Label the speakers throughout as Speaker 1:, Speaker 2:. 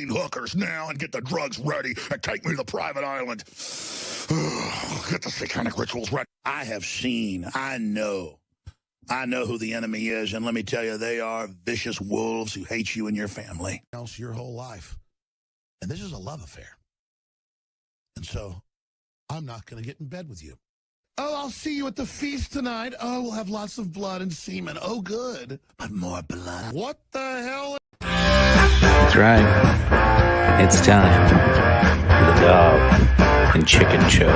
Speaker 1: hookers now and get the drugs ready and take me to the private island. Get the satanic rituals ready. I know who the enemy is, and let me tell you, they are vicious wolves who hate you and your family. Else your whole life. And this is a love affair. And so, I'm not going to get in bed with you. Oh, I'll see you at the feast tonight. Oh, we'll have lots of blood and semen. Oh, good. But more blood. What the hell?
Speaker 2: That's right. It's time for the Dog and Chicken Show.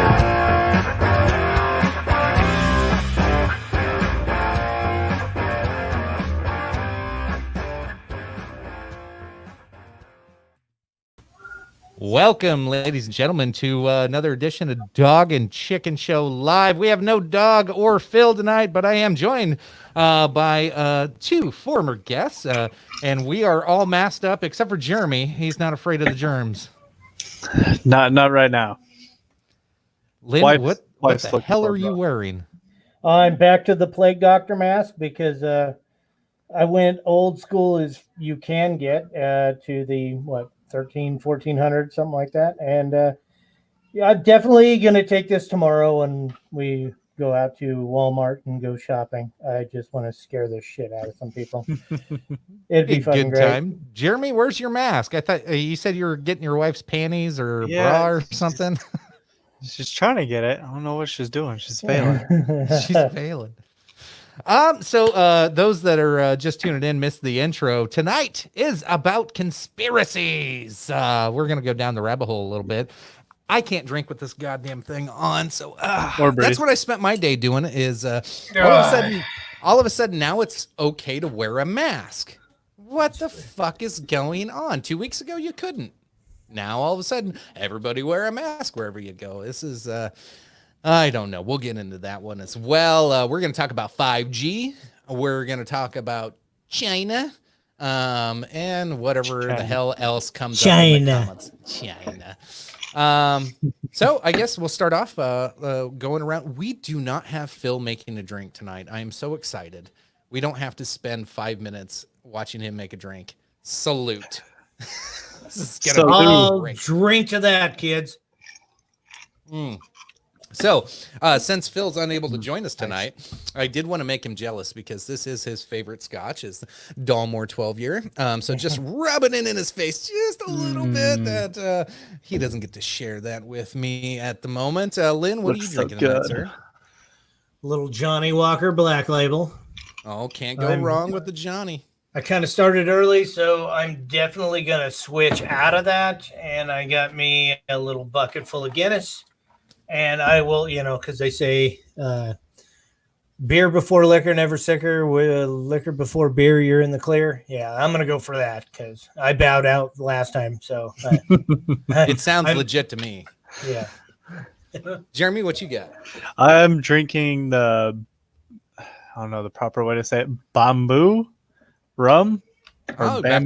Speaker 3: Welcome, ladies and gentlemen, to another edition of Dog and Chicken Show Live. We have no Dog or Phil tonight, but I am joined by two former guests, and we are all masked up except for Jeremy. He's not afraid of the germs.
Speaker 4: Not right now.
Speaker 3: Lynn, what the hell are you wearing?
Speaker 5: I'm back to the Plague Doctor mask because I went old school as you can get to the, 1400, something like that. And yeah, I'm definitely going to take this tomorrow when we go out to Walmart and go shopping. I just want to scare the shit out of some people. It'd be fucking
Speaker 3: good
Speaker 5: great.
Speaker 3: Time. Jeremy, where's your mask? I thought you said you were getting your wife's panties or bra or something.
Speaker 4: She's trying to get it. I don't know what she's doing. She's failing.
Speaker 3: She's failing. So those that are just tuning in missed the intro. Tonight is about conspiracies. We're gonna go down the rabbit hole a little bit. I can't drink with this goddamn thing on, so that's what I spent my day doing. Is all of a sudden now it's okay to wear a mask. What the fuck is going on? 2 weeks ago you couldn't. Now all of a sudden everybody wear a mask wherever you go. This is I don't know. We'll get into that one as well. We're going to talk about 5G. We're going to talk about China, and whatever the hell else comes up in the comments. China. So I guess we'll start off going around. We do not have Phil making a drink tonight. I am so excited. We don't have to spend 5 minutes watching him make a drink. Salute.
Speaker 5: I'll drink to that, kids.
Speaker 3: So, since Phil's unable to join us tonight, I did want to make him jealous because this is his favorite scotch, is Dalmore 12-year. So just rubbing it in his face just a little bit that he doesn't get to share that with me at the moment. Lynn, what are you drinking tonight, sir?
Speaker 5: Little Johnny Walker Black Label.
Speaker 3: Oh, can't go wrong with the Johnny.
Speaker 5: I kind of started early, so I'm definitely going to switch out of that. And I got me a little bucket full of Guinness. And I will, because they say beer before liquor, never sicker. Liquor before beer, you're in the clear. Yeah, I'm going to go for that because I bowed out last time. So
Speaker 3: it sounds legit to me.
Speaker 5: Yeah.
Speaker 3: Jeremy, what you got?
Speaker 4: I'm drinking I don't know the proper way to say it, bamboo rum.
Speaker 3: Oh, back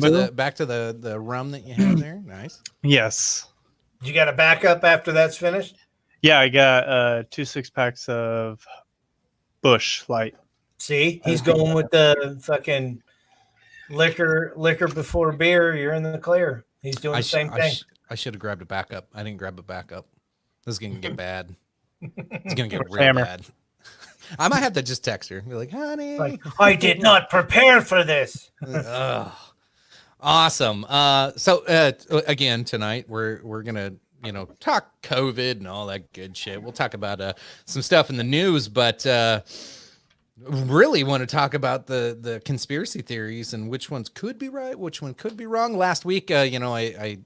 Speaker 3: to the rum that you have there. Nice.
Speaker 4: Yes.
Speaker 5: You got a backup after that's finished?
Speaker 4: Yeah, I got 2 6-packs of Busch Light.
Speaker 5: See, he's going with the fucking liquor before beer. You're in the clear. He's doing the same thing.
Speaker 3: I should have grabbed a backup. I didn't grab a backup. This is gonna get bad. It's gonna get real bad. I might have to just text her and be like, honey,
Speaker 5: I did not prepare for this.
Speaker 3: Awesome. So again, tonight we're gonna talk COVID and all that good shit. We'll talk about some stuff in the news, but really want to talk about the conspiracy theories and which ones could be right, which one could be wrong. Last week, I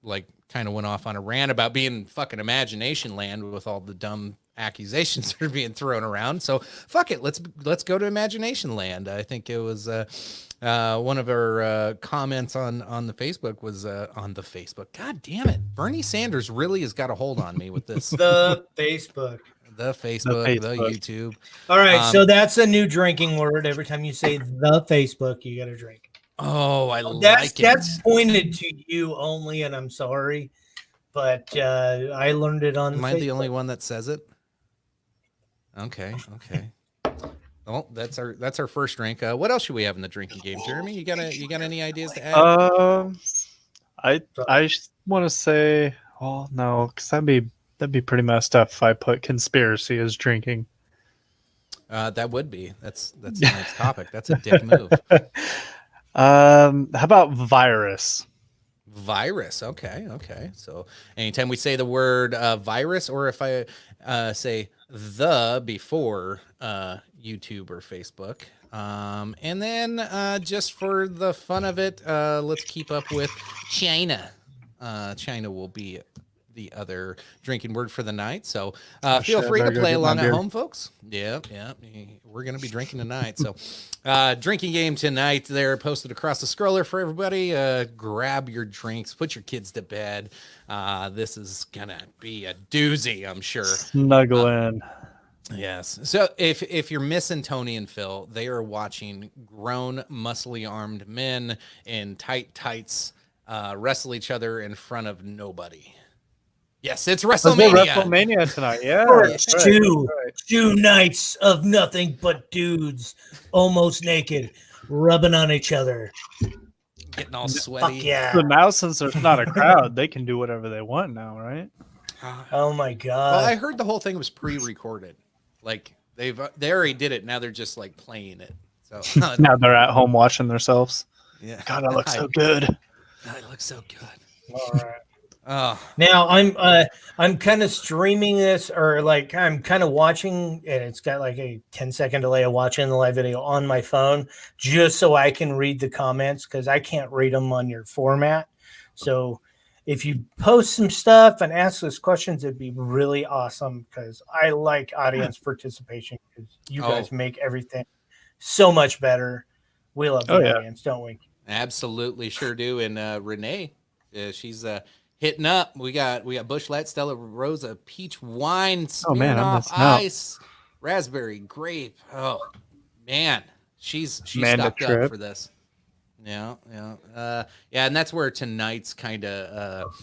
Speaker 3: like kind of went off on a rant about being fucking imagination land with all the dumb accusations that are being thrown around. So fuck it, let's go to imagination land. I think it was one of our comments on the Facebook was on the Facebook. God damn it, Bernie Sanders really has got a hold on me with this.
Speaker 5: The Facebook,
Speaker 3: the YouTube.
Speaker 5: All right, so that's a new drinking word. Every time you say the Facebook, you got to drink.
Speaker 3: Oh,
Speaker 5: That's pointed to you only, and I'm sorry, but I learned it on.
Speaker 3: Am I the only one that says it? Okay. Well, that's our first drink. What else should we have in the drinking game, Jeremy? You got any ideas to add?
Speaker 4: I want to say, well, no, because that'd be pretty messed up if I put conspiracy as drinking.
Speaker 3: That would be. That's tonight's topic. That's a dick move.
Speaker 4: How about virus?
Speaker 3: Virus. Okay. So anytime we say the word virus, or if I say the before YouTube or Facebook, and then just for the fun of it, let's keep up with China. China will be the other drinking word for the night. So feel free to play along at home, folks. Yeah. We're going to be drinking tonight. So drinking game tonight there posted across the scroller for everybody. Grab your drinks, put your kids to bed. This is going to be a doozy, I'm sure.
Speaker 4: Snuggle in.
Speaker 3: Yes. So if you're missing Tony and Phil, they are watching grown, muscly armed men in tight tights wrestle each other in front of nobody. Yes, it's WrestleMania.
Speaker 4: WrestleMania tonight, yeah.
Speaker 5: Two nights of nothing but dudes, almost naked, rubbing on each other,
Speaker 3: getting all sweaty.
Speaker 5: Fuck yeah!
Speaker 4: So now, since there's not a crowd, they can do whatever they want now, right?
Speaker 5: Oh my god!
Speaker 3: Well, I heard the whole thing was pre-recorded. Like they already did it. Now they're just like playing it. So
Speaker 4: now they're at home watching themselves.
Speaker 3: Yeah.
Speaker 4: God, that looks so good.
Speaker 3: That looks so good.
Speaker 5: All right.
Speaker 3: Oh.
Speaker 5: Now I'm kind of streaming this, or like I'm kind of watching, and it's got like a 10-second delay of watching the live video on my phone, just so I can read the comments, because I can't read them on your format. So if you post some stuff and ask us questions, it'd be really awesome, because I like audience participation, because you guys make everything so much better. We love the audience, don't we?
Speaker 3: Absolutely, sure do. And Renee, she's hitting up. We got Busch Light, Stella Rosa, peach wine, Smirnoff Ice, raspberry, grape. Oh man, she's stocked up for this. Yeah. And that's where tonight's kind of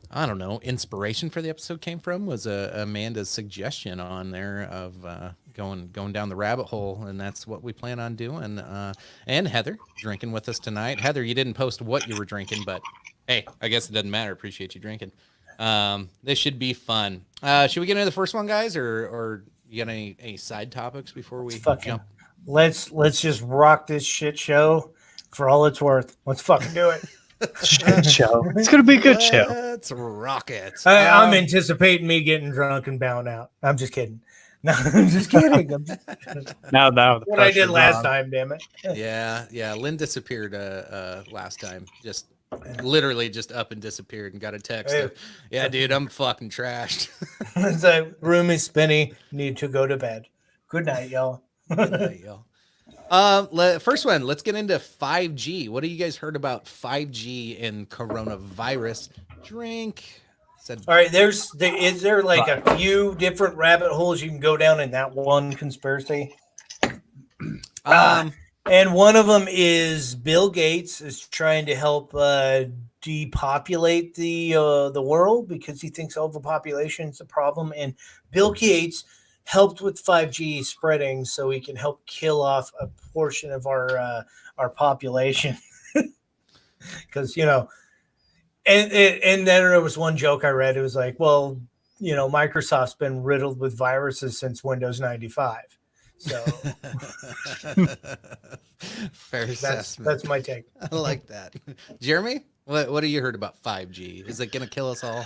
Speaker 3: I don't know, inspiration for the episode came from, was Amanda's suggestion on there of going down the rabbit hole, and that's what we plan on doing. And Heather drinking with us tonight. Heather, you didn't post what you were drinking, but hey, I guess it doesn't matter. Appreciate you drinking. This should be fun. Should we get into the first one, guys, or you got any side topics before we jump?
Speaker 5: Let's just rock this shit show for all it's worth. Let's fucking do it.
Speaker 4: Shit show. It's gonna be a good show.
Speaker 3: Let's rock it.
Speaker 5: I'm anticipating me getting drunk and bowing out. I'm just kidding. No, I'm just kidding.
Speaker 4: Now
Speaker 5: what I did last time, damn it.
Speaker 3: Yeah. Lynn disappeared last time. Just literally just up and disappeared and got a text. Yeah, dude, I'm fucking trashed.
Speaker 5: The room is spinny. Need to go to bed. Good night, y'all.
Speaker 3: Good night, y'all. First one, let's get into 5G. What have you guys heard about 5G and coronavirus? Drink.
Speaker 5: All right, is there like a few different rabbit holes you can go down in that one conspiracy? And one of them is Bill Gates is trying to help depopulate the world, because he thinks overpopulation is a problem, and Bill Gates helped with 5G spreading so he can help kill off a portion of our population. Because, and then there was one joke I read. It was like, well, Microsoft's been riddled with viruses since Windows 95. So
Speaker 3: fair assessment.
Speaker 5: That's my take.
Speaker 3: I like that. Jeremy, what have you heard about 5G? Is it going to kill us all?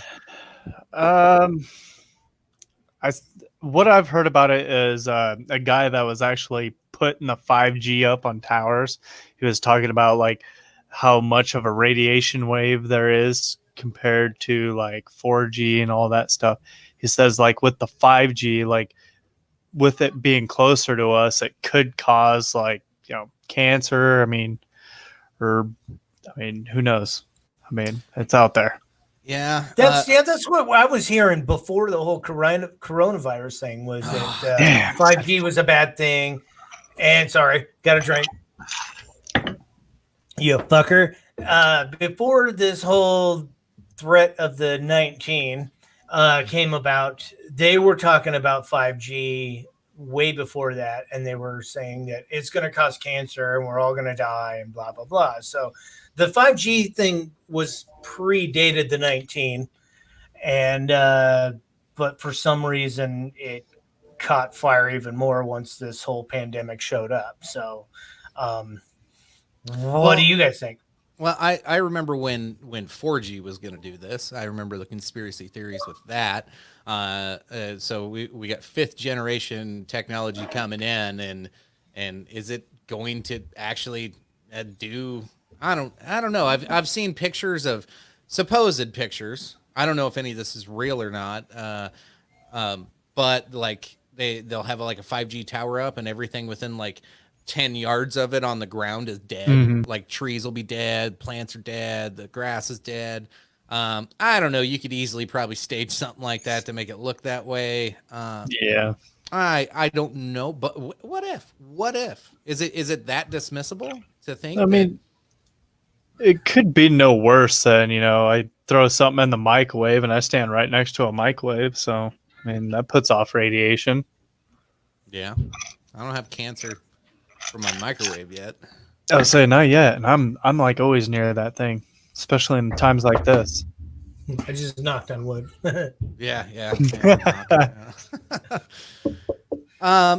Speaker 4: What I've heard about it is a guy that was actually putting the 5G up on towers. He was talking about like how much of a radiation wave there is compared to like 4G and all that stuff. He says like with the 5G, like with it being closer to us, it could cause like, cancer. I mean, who knows? I mean, it's out there.
Speaker 3: Yeah,
Speaker 5: that's what I was hearing before the whole coronavirus thing, was that 5G was a bad thing. And sorry, got a drink. You fucker. Before this whole threat of the 19 came about, they were talking about 5G way before that, and they were saying that it's going to cause cancer and we're all going to die and blah, blah, blah. So the 5G thing was predated the 19, and but for some reason it caught fire even more once this whole pandemic showed up. So, what do you guys think?
Speaker 3: Well, I remember when 4G was going to do this. I remember the conspiracy theories with that. So we got 5th generation technology coming in, and is it going to actually do? I don't know. I've seen pictures of supposed pictures. I don't know if any of this is real or not. But like they'll have like a 5G tower up, and everything within like 10 yards of it on the ground is dead.
Speaker 4: Mhm.
Speaker 3: Like trees will be dead, plants are dead, the grass is dead. I don't know. You could easily probably stage something like that to make it look that way.
Speaker 4: Yeah.
Speaker 3: I don't know, but what if? What if? Is it that dismissible to think?
Speaker 4: I mean, it could be no worse than, I throw something in the microwave and I stand right next to a microwave. So, I mean, that puts off radiation.
Speaker 3: yeah, I don't have cancer from my microwave yet.
Speaker 4: I would say not yet. And I'm like always near that thing, especially in times like this.
Speaker 5: I just knocked on wood.
Speaker 3: Yeah.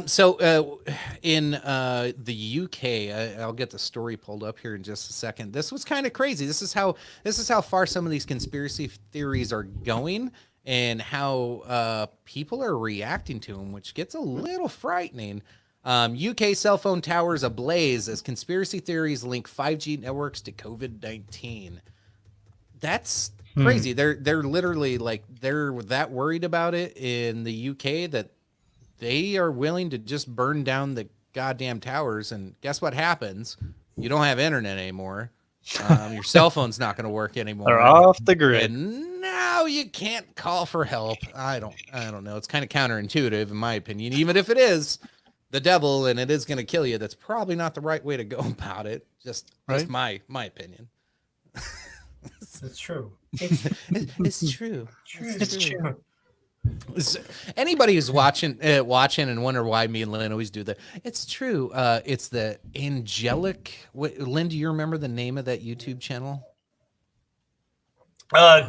Speaker 3: So in the UK, I'll get the story pulled up here in just a second. This was kind of crazy. This is how far some of these conspiracy theories are going, and how people are reacting to them, which gets a little frightening. UK cell phone towers ablaze as conspiracy theories link 5G networks to COVID-19. That's crazy. They're literally like, they're that worried about it in the UK that they are willing to just burn down the goddamn towers. And guess what happens? You don't have internet anymore. Your cell phone's not going to work anymore.
Speaker 4: They're off the grid.
Speaker 3: And now you can't call for help. I don't know. It's kind of counterintuitive in my opinion. Even if it is the devil and it is going to kill you, that's probably not the right way to go about it. Just my opinion.
Speaker 5: It's true.
Speaker 3: It's true.
Speaker 5: It's true.
Speaker 3: Anybody who's watching and wonder why me and Lynn always do that, it's true. It's the angelic. Lynn, do you remember the name of that YouTube channel?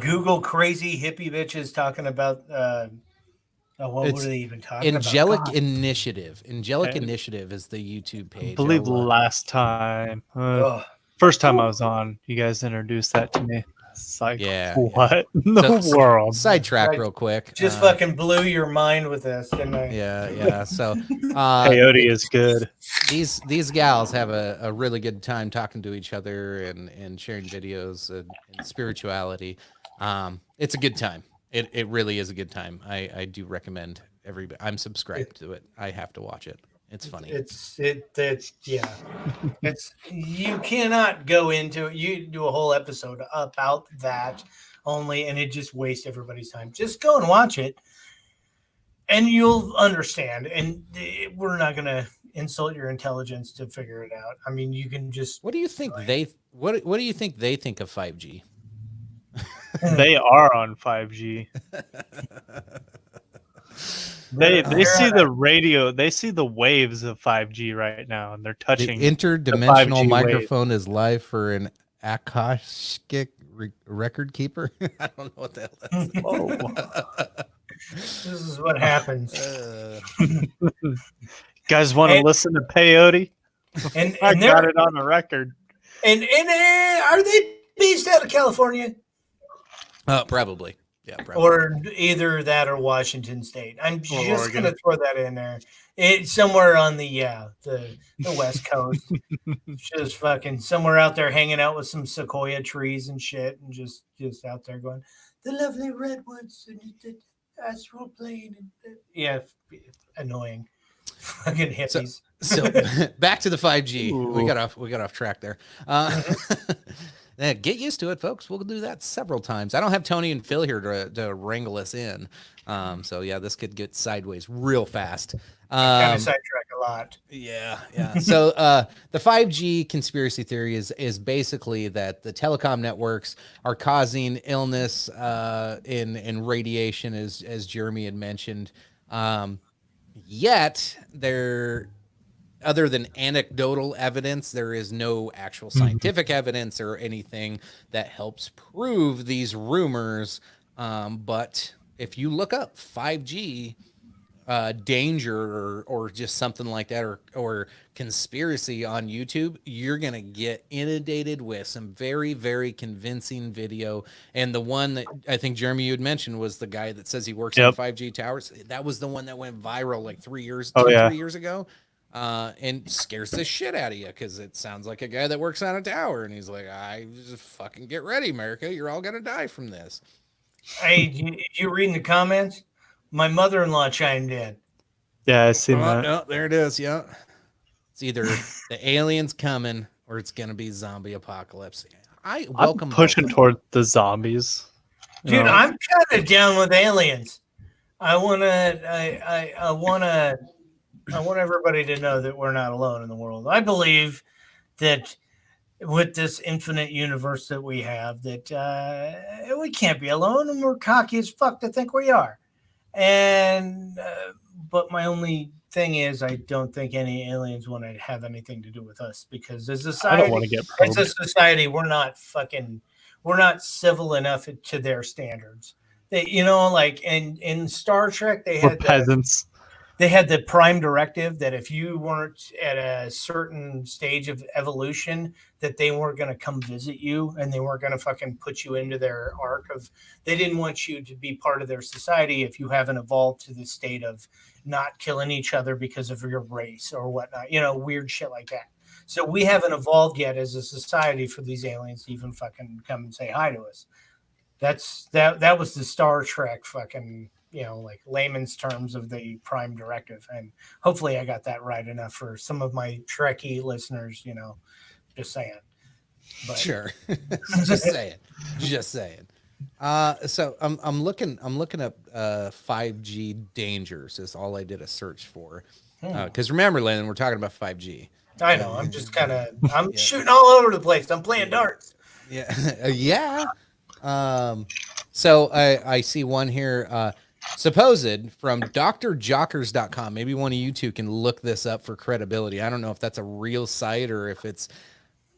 Speaker 5: Google crazy hippie bitches talking about. What were they even talking
Speaker 3: Angelic
Speaker 5: about?
Speaker 3: Initiative. Angelic Initiative is the YouTube page.
Speaker 4: I believe last time, first time I was on, you guys introduced that to me. It's like, what in the world?
Speaker 3: Sidetrack real quick.
Speaker 5: Just fucking blew your mind with this, didn't I?
Speaker 3: Yeah. So
Speaker 4: peyote is good.
Speaker 3: These gals have a really good time talking to each other and sharing videos and spirituality. It's a good time. It really is a good time. I do recommend everybody. I'm subscribed to it. I have to watch it. It's funny.
Speaker 5: It's you cannot go into it. You do a whole episode about that only, and it just wastes everybody's time. Just go and watch it, and you'll understand. And we're not gonna insult your intelligence to figure it out. I mean, you can just.
Speaker 3: What do you think What do you think they think of 5G?
Speaker 4: They are on 5G. They see the radio. They see the waves of 5G right now, and they're touching.
Speaker 3: The interdimensional microphone is live for an Akashic record keeper. I don't know what the hell that is.
Speaker 5: This is what happens.
Speaker 4: Guys want to listen to peyote?
Speaker 5: And
Speaker 4: I got it on the record.
Speaker 5: And are they based out of California?
Speaker 3: Probably. Yeah, probably.
Speaker 5: Or either that or Washington State. I'm just going to throw that in there. It's somewhere on the West Coast. Just fucking somewhere out there hanging out with some sequoia trees and shit, and just out there going, the lovely redwoods and the astral plane. And, annoying. Fucking hippies.
Speaker 3: So back to the 5G. Ooh. We got off track there. Get used to it, folks. We'll do that several times. I don't have Tony and Phil here to wrangle us in. So yeah, this could get sideways real fast.
Speaker 5: Kind of sidetrack a lot.
Speaker 3: Yeah. So the 5G conspiracy theory is basically that the telecom networks are causing illness in radiation, as Jeremy had mentioned. Yet they're other than anecdotal evidence, there is no actual scientific evidence or anything that helps prove these rumors. But if you look up 5G danger or just something like that or conspiracy on YouTube, you're gonna get inundated with some very, very convincing video. And the one that I think Jeremy you had mentioned was the guy that says he works on 5G towers. That was the one that went viral like 3 years ago. And scares the shit out of you because it sounds like a guy that works on a tower, and he's like, "I just fucking get ready, America. You're all gonna die from this."
Speaker 6: Hey, did you read in the comments? My mother-in-law chimed in.
Speaker 4: Yeah, I seen that.
Speaker 3: No, there it is. Yeah, it's either the aliens coming or it's gonna be zombie apocalypse. I'm
Speaker 4: pushing toward the zombies.
Speaker 6: Dude, I'm kind of down with aliens. I want everybody to know that we're not alone in the world. I believe that with this infinite universe that we have, that we can't be alone, and we're cocky as fuck to think we are. And but my only thing is, I don't think any aliens want to have anything to do with us, because as a society,
Speaker 4: I don't want to get probed.
Speaker 6: as a society, we're not civil enough to their standards. They, like in Star Trek,
Speaker 4: We're peasants.
Speaker 6: They had the prime directive that if you weren't at a certain stage of evolution, that they weren't going to come visit you, and they weren't going to fucking put you into their arc of, they didn't want you to be part of their society if you haven't evolved to the state of not killing each other because of your race or whatnot, weird shit like that. So we haven't evolved yet as a society for these aliens to even fucking come and say hi to us. That was the Star Trek fucking, like layman's terms of the prime directive. And hopefully I got that right enough for some of my Trekkie listeners, just saying. But.
Speaker 3: Sure. Just saying. So I'm looking up 5G dangers is all I did a search for. Because remember, Landon, we're talking about 5G.
Speaker 6: I know. I'm just I'm shooting all over the place. I'm playing darts.
Speaker 3: Yeah. Yeah. So I see one here, supposed from drjockers.com. Maybe one of you two can look this up for credibility. I don't know if that's a real site or if it's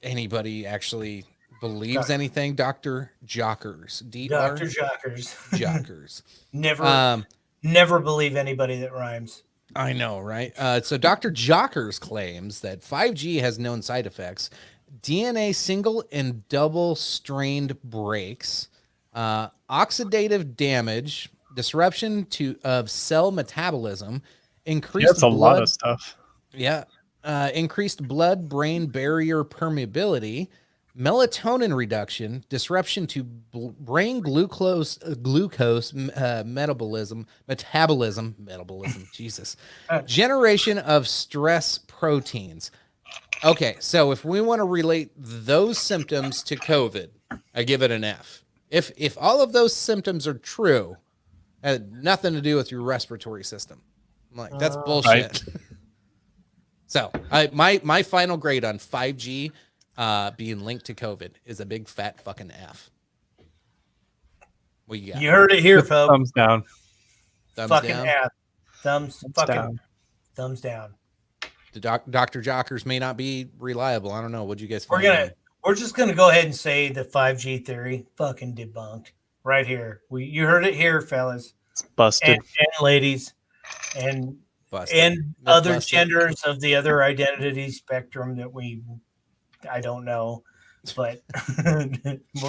Speaker 3: anybody actually believes anything. Dr. Jockers.
Speaker 6: Dr. Jockers.
Speaker 3: Jockers.
Speaker 6: Never believe anybody that rhymes.
Speaker 3: I know, right? So Dr. Jockers claims that 5G has known side effects: DNA single and double strained breaks, oxidative damage, disruption of cell metabolism, increased
Speaker 4: that's a lot of stuff.
Speaker 3: Yeah. Increased blood-brain barrier permeability, melatonin reduction, disruption to brain glucose metabolism, Jesus, generation of stress proteins. Okay, so if we want to relate those symptoms to COVID, I give it an F. If all of those symptoms are true, it had nothing to do with your respiratory system. I'm like, that's bullshit. Right. So my final grade on 5G being linked to COVID is a big fat fucking F. What you got?
Speaker 6: You heard it here, folks.
Speaker 4: Thumbs down.
Speaker 3: Thumbs
Speaker 6: fucking
Speaker 3: down.
Speaker 6: F. Thumbs fucking
Speaker 4: down.
Speaker 6: Thumbs down.
Speaker 3: The Dr. Jockers may not be reliable. I don't know. What'd you guys find?
Speaker 6: We're just gonna go ahead and say the 5G theory fucking debunked right here. You heard it here, fellas.
Speaker 4: It's busted.
Speaker 6: And ladies. And
Speaker 3: busted.
Speaker 6: And other busted. Genders of the other identity spectrum that I don't know, but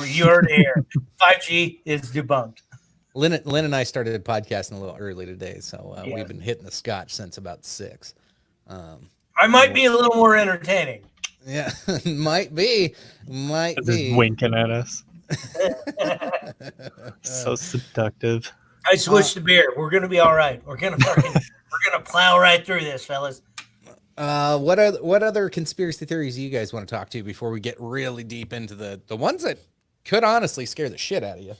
Speaker 6: you heard it here. 5G is debunked.
Speaker 3: Lynn and I started podcasting a little early today, so we've been hitting the scotch since about 6.
Speaker 6: I might be a little more entertaining.
Speaker 3: Yeah, might be.
Speaker 4: Just winking at us. So seductive.
Speaker 6: I switched to beer. We're gonna be all right. We're gonna plow right through this, fellas.
Speaker 3: What other conspiracy theories do you guys want to talk to before we get really deep into the ones that could honestly scare the shit out of you?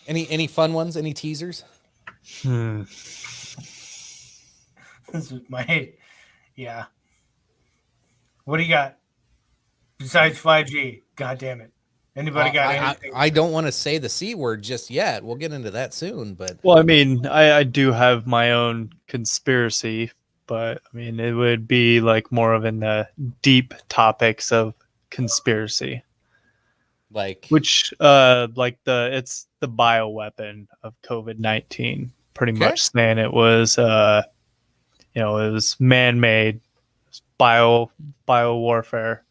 Speaker 3: Any fun ones? Any teasers?
Speaker 6: This is yeah. What do you got besides 5G? God damn it! Anybody got anything?
Speaker 3: I don't want to say the C word just yet. We'll get into that soon. But
Speaker 4: well, I mean, I do have my own conspiracy but I mean, it would be like more of in the deep topics of conspiracy,
Speaker 3: Like,
Speaker 4: which like it's the bioweapon of COVID-19, pretty
Speaker 3: Okay.
Speaker 4: much saying it was it was man-made bio warfare.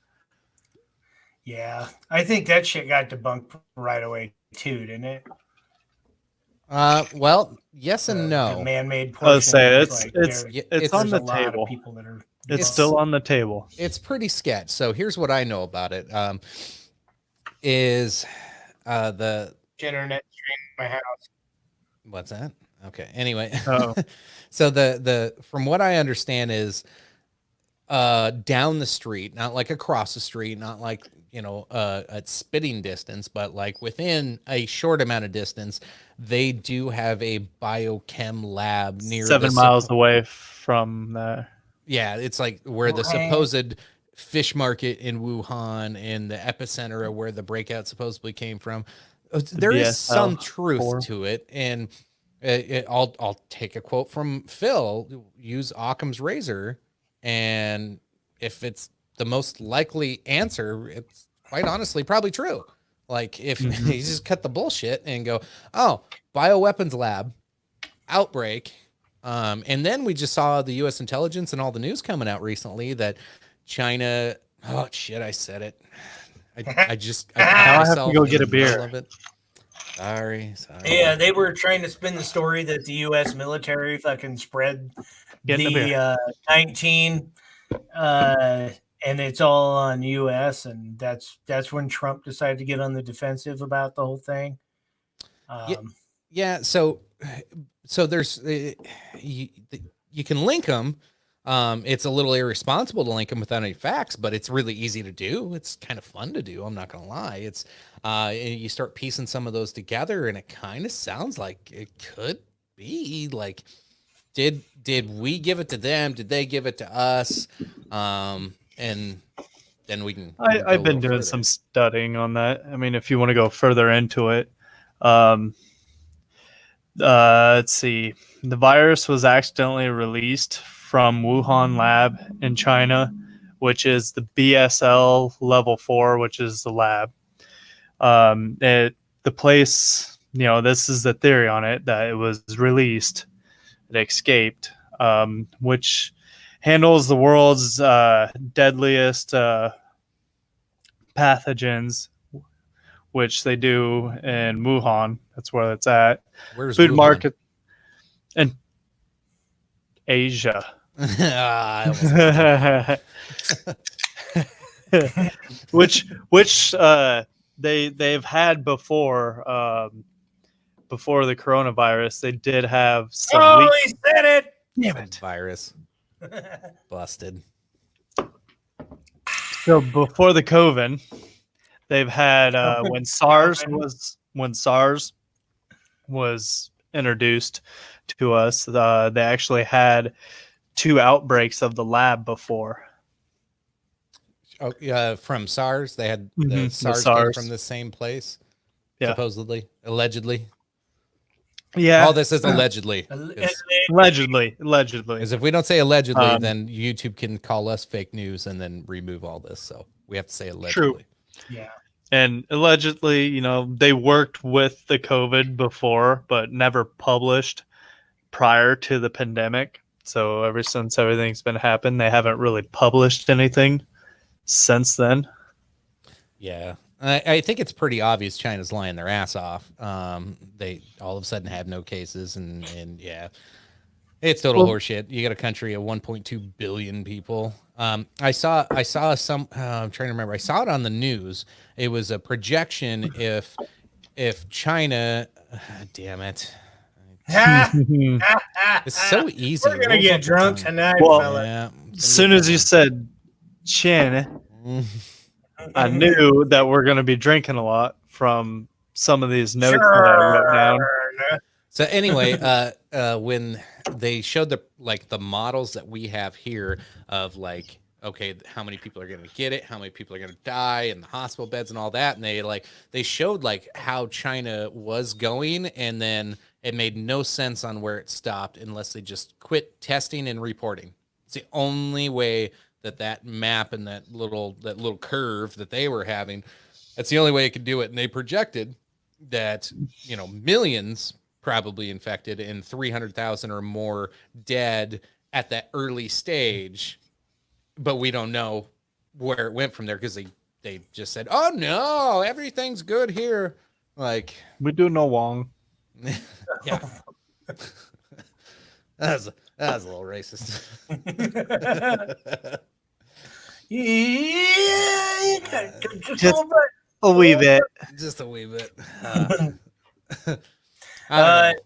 Speaker 6: Yeah, I think that shit got debunked right away too, didn't it?
Speaker 3: well, yes and
Speaker 6: The
Speaker 3: no.
Speaker 6: man-made
Speaker 4: I
Speaker 6: portion.
Speaker 4: was saying
Speaker 6: was
Speaker 4: it's
Speaker 6: there-
Speaker 3: Yeah,
Speaker 4: it's on
Speaker 6: there's
Speaker 4: the
Speaker 6: a lot
Speaker 4: table.
Speaker 6: of people that are.
Speaker 4: It's still on the table.
Speaker 3: It's pretty sketch. So here's what I know about it. Is the
Speaker 6: internet stream in my house.
Speaker 3: what's that? Okay. Anyway,
Speaker 4: Oh,
Speaker 3: so the from what I understand is down the street, not like across the street, not like at spitting distance, but like within a short amount of distance, they do have a biochem lab near
Speaker 4: 7 miles away from there.
Speaker 3: Yeah, it's like where the
Speaker 6: Wuhan.
Speaker 3: supposed fish market in Wuhan and the epicenter of where the breakout supposedly came from. There is
Speaker 4: BSL
Speaker 3: some truth
Speaker 4: 4.
Speaker 3: to it, and I'll take a quote from Phil. Use Occam's razor, and if it's the most likely answer, it's quite honestly probably true. Like if you just cut the bullshit and go, oh, bioweapons lab outbreak. And then we just saw the U.S. intelligence and all the news coming out recently that China. Oh shit! I said it. I
Speaker 4: Now I
Speaker 3: caught
Speaker 4: have to
Speaker 3: myself
Speaker 4: go
Speaker 3: in
Speaker 4: get a
Speaker 3: the middle
Speaker 4: beer.
Speaker 3: of it. Sorry.
Speaker 6: Yeah, they were trying to spin the story that the U.S. military fucking spread
Speaker 4: Getting a
Speaker 6: the
Speaker 4: beer.
Speaker 6: 19, and it's all on U.S. And that's when Trump decided to get on the defensive about the whole thing.
Speaker 3: Yeah. So there's you can link them. It's a little irresponsible to link them without any facts, but it's really easy to do. It's kind of fun to do. I'm not gonna lie. It's you start piecing some of those together, and it kind of sounds like it could be like, did we give it to them? Did they give it to us? And then we can.
Speaker 4: I've been doing some studying on that. I mean, if you want to go further into it, let's see. The virus was accidentally released from Wuhan lab in China, which is the BSL level 4, which is the lab. The place, this is the theory on it, that it was released, it escaped, which handles the world's deadliest pathogens, which they do in Wuhan. That's where it's at.
Speaker 3: Where's
Speaker 4: Food
Speaker 3: Wuhan?
Speaker 4: market in Asia.
Speaker 3: I almost
Speaker 4: which they've had before the coronavirus. They did have some
Speaker 6: Oh, he said it.
Speaker 4: Damn it.
Speaker 3: virus busted.
Speaker 4: So before the COVID, they've had when SARS was introduced to us, they actually had 2 outbreaks of the lab before.
Speaker 3: Oh, yeah, from SARS. They had
Speaker 4: Mhm,
Speaker 3: the
Speaker 4: the
Speaker 3: SARS came
Speaker 4: SARS.
Speaker 3: from the same place,
Speaker 4: Yeah.
Speaker 3: supposedly, allegedly.
Speaker 4: Yeah,
Speaker 3: All this is allegedly.
Speaker 4: allegedly.
Speaker 3: Because if we don't say allegedly,
Speaker 4: Um,
Speaker 3: then YouTube can call us fake news and then remove all this. So we have to say allegedly.
Speaker 6: Yeah.
Speaker 4: And allegedly, they worked with the COVID before, but never published prior to the pandemic. So ever since everything's been happened, they haven't really published anything since then.
Speaker 3: Yeah. I think it's pretty obvious China's lying their ass off. They all of a sudden have no cases, and yeah, it's total horseshit. You got a country of 1.2 billion people. I saw some. I'm trying to remember. I saw it on the news. It was a projection if China. Damn it! It's so easy.
Speaker 6: We're gonna get drunk tonight,
Speaker 4: Well,
Speaker 6: fella.
Speaker 3: Yeah.
Speaker 4: As soon as you said chin, I knew that we're going to be drinking a lot from some of these notes that I wrote down.
Speaker 3: So anyway, when they showed the models that we have here of like, okay, how many people are going to get it, how many people are going to die, and the hospital beds and all that, and they showed like how China was going, and then it made no sense on where it stopped unless they just quit testing and reporting. It's the only way that map and that little curve that they were having, that's the only way it could do it. And they projected that, millions probably infected and 300,000 or more dead at that early stage. But we don't know where it went from there because they just said, "Oh no, everything's good here." Like,
Speaker 4: We do know Wong.
Speaker 3: yeah, that was a little racist.
Speaker 6: Yeah,
Speaker 4: Just a wee bit.
Speaker 3: Just a wee bit. I don't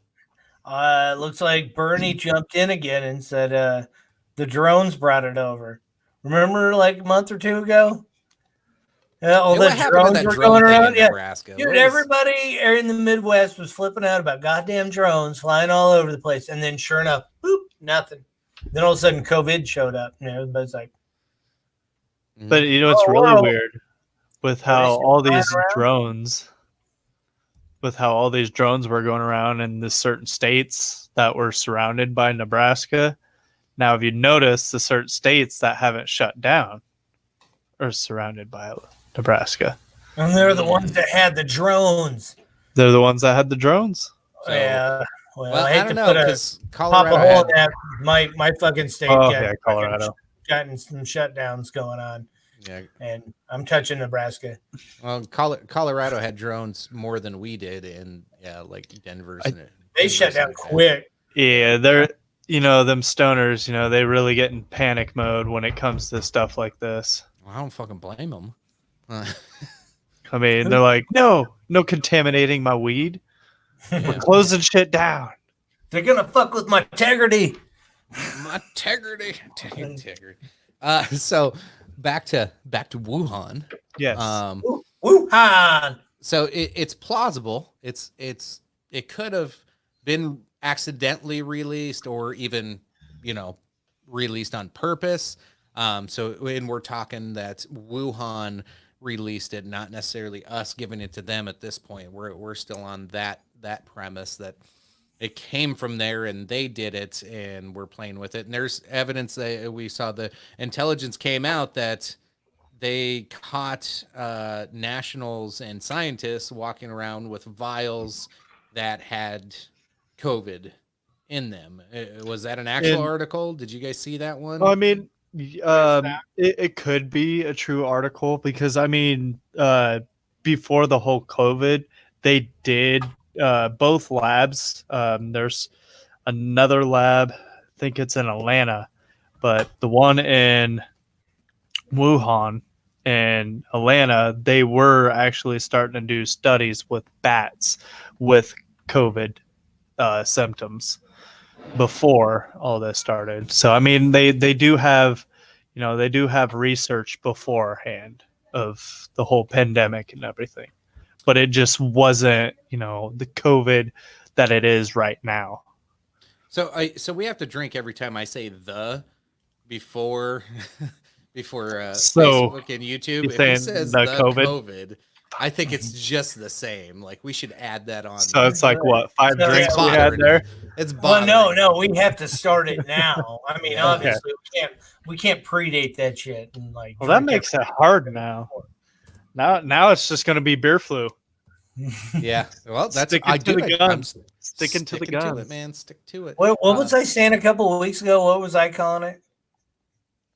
Speaker 3: know.
Speaker 6: Looks like Bernie jumped in again and said the drones brought it over. Remember, like a month or two ago? All
Speaker 3: Yeah,
Speaker 6: the
Speaker 3: what happened to
Speaker 6: drones
Speaker 3: that
Speaker 6: were
Speaker 3: drone
Speaker 6: going
Speaker 3: thing
Speaker 6: around.
Speaker 3: in Nebraska?
Speaker 6: Dude,
Speaker 3: What was-
Speaker 6: everybody in the Midwest was flipping out about goddamn drones flying all over the place. And then sure enough, boop, nothing. Then all of a sudden COVID showed up. Everybody's like,
Speaker 4: But it's
Speaker 6: Oh,
Speaker 4: really
Speaker 6: wow.
Speaker 4: weird with
Speaker 6: Are they
Speaker 4: how
Speaker 6: still
Speaker 4: all
Speaker 6: flying
Speaker 4: these
Speaker 6: around?
Speaker 4: drones were going around in the certain states that were surrounded by Nebraska. Now, if you notice, the certain states that haven't shut down are surrounded by Nebraska.
Speaker 6: and they're the ones that had the drones.
Speaker 4: They're the ones that had the drones.
Speaker 3: So-
Speaker 6: Yeah. Well,
Speaker 3: Well,
Speaker 6: I hate
Speaker 3: I don't
Speaker 6: to
Speaker 3: know
Speaker 6: put
Speaker 3: because
Speaker 6: pop
Speaker 3: Colorado
Speaker 6: a hole
Speaker 3: had,
Speaker 6: in that. My fucking state
Speaker 4: Oh,
Speaker 6: got
Speaker 4: yeah, Colorado.
Speaker 6: gotten some shutdowns going on,
Speaker 3: yeah,
Speaker 6: and I'm touching Nebraska.
Speaker 3: well, Colorado had drones more than we did, and like Denver's.
Speaker 6: They shut down quick.
Speaker 4: Yeah, they're them stoners. They really get in panic mode when it comes to stuff like this.
Speaker 3: Well, I don't fucking blame them.
Speaker 4: I mean, they're like, no contaminating my weed. We're closing shit down.
Speaker 6: They're gonna fuck with my integrity.
Speaker 3: My integrity. So back to Wuhan.
Speaker 4: Yes.
Speaker 6: Wuhan.
Speaker 3: So it's plausible. It could have been accidentally released or even, released on purpose. So when we're talking that Wuhan released it, not necessarily us giving it to them at this point. We're still on that premise that it came from there and they did it and we're playing with it. And there's evidence that we saw the intelligence came out that they caught nationals and scientists walking around with vials that had COVID in them. Was that an actual article? Did you guys see that one?
Speaker 4: Well, I mean, it could be a true article because before the whole COVID, they did both labs. There's another lab, I think it's in Atlanta, but the one in Wuhan and Atlanta, they were actually starting to do studies with bats with COVID symptoms before all this started. So I mean, they do have, they do have research beforehand of the whole pandemic and everything, but it just wasn't, the COVID that it is right now.
Speaker 3: So we have to drink every time I say the before Facebook and YouTube. If it says the COVID, I think it's just the same. Like we should add that on.
Speaker 4: So it's like what, 5
Speaker 6: So
Speaker 4: drinks
Speaker 6: it's
Speaker 4: we had there?
Speaker 3: It's
Speaker 6: Well,
Speaker 3: bothering
Speaker 6: no, we have to start it now. I mean,
Speaker 3: Okay.
Speaker 6: obviously we can't predate that shit and like.
Speaker 4: Well, that
Speaker 6: drink
Speaker 4: makes it
Speaker 6: everything.
Speaker 4: hard now. Now it's just going to be beer flu.
Speaker 3: Yeah. Well, that's
Speaker 4: Sticking
Speaker 3: I
Speaker 4: to
Speaker 3: do
Speaker 4: the
Speaker 3: it.
Speaker 4: guns.
Speaker 3: I'm
Speaker 4: Sticking to the guns.
Speaker 3: it, man. Stick to it.
Speaker 6: What was I saying a couple of weeks ago? What was I calling it?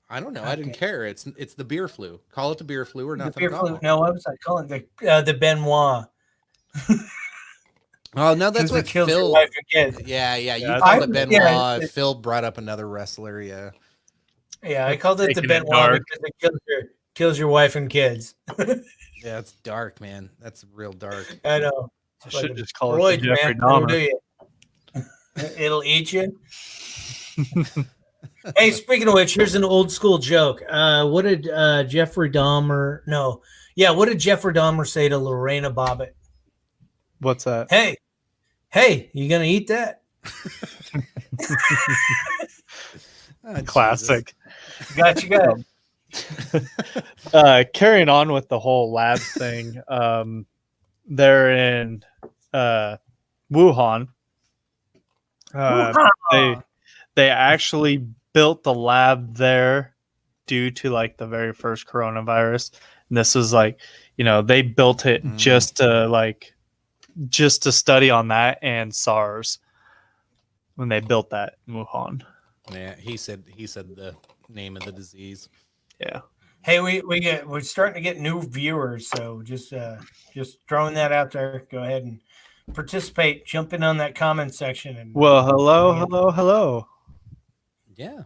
Speaker 3: I don't know. I didn't care. It's the beer flu. Call it the beer flu or
Speaker 6: The
Speaker 3: nothing
Speaker 6: beer
Speaker 3: at all.
Speaker 6: flu. No, what was I calling it? The Benoit.
Speaker 3: Oh no, that's
Speaker 6: 'Cause it
Speaker 3: what
Speaker 6: kills your
Speaker 3: Phil.
Speaker 6: wife and kids.
Speaker 3: Yeah. You
Speaker 4: Yeah,
Speaker 3: called it
Speaker 6: I-
Speaker 3: Benoit.
Speaker 6: yeah.
Speaker 3: Phil brought up another wrestler. Yeah.
Speaker 6: Yeah, I called it the
Speaker 4: Taking it
Speaker 6: Benoit
Speaker 4: dark.
Speaker 6: because it kills your wife and kids.
Speaker 3: Yeah, it's dark, man. That's real dark.
Speaker 6: I know.
Speaker 4: I should just call it
Speaker 6: Roids,
Speaker 4: the Jeffrey
Speaker 6: man. It'll do
Speaker 4: Dahmer.
Speaker 6: you. It'll eat you. Hey, speaking of which, here's an old school joke. What did Jeffrey Dahmer? No, yeah. What did Jeffrey Dahmer say to Lorena Bobbitt?
Speaker 4: What's that?
Speaker 6: Hey, you gonna eat that?
Speaker 3: Oh,
Speaker 4: Classic.
Speaker 6: Got you, got it.
Speaker 4: Carrying on with the whole lab thing, they're in Wuhan. They actually built the lab there due to like the very first coronavirus. And this is like, they built it just to study on that and SARS when they built that in Wuhan.
Speaker 3: Yeah, he said the name of the disease.
Speaker 4: Yeah.
Speaker 6: Hey, we're starting to get new viewers, so just throwing that out there. Go ahead and participate. Jump in on that comment section. And
Speaker 4: Well, hello.
Speaker 3: Yeah.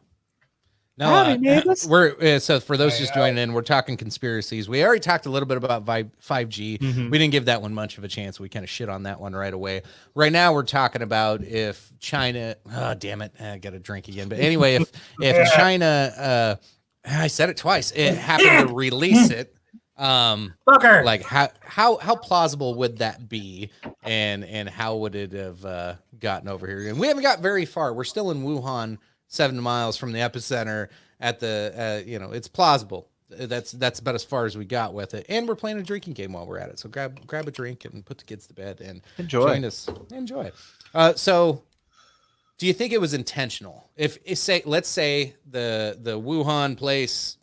Speaker 3: No,
Speaker 4: Howdy, neighbors.
Speaker 3: we're so for those just joining in, we're talking conspiracies. We already talked a little bit about 5G.
Speaker 4: Mhm.
Speaker 3: We didn't give that one much of a chance. We kind of shit on that one right away. Right now, we're talking about if China. Oh, damn it! I got to drink again. But anyway, if China, I said it twice. It happened to release it.
Speaker 6: Fucker.
Speaker 3: Like how plausible would that be, and how would it have gotten over here? And we haven't got very far. We're still in Wuhan, 7 miles from the epicenter. At the it's plausible. That's about as far as we got with it. And we're playing a drinking game while we're at it. So grab a drink and put the kids to bed and
Speaker 4: Enjoy.
Speaker 3: join us. Enjoy. So, do you think it was intentional? Let's say the Wuhan place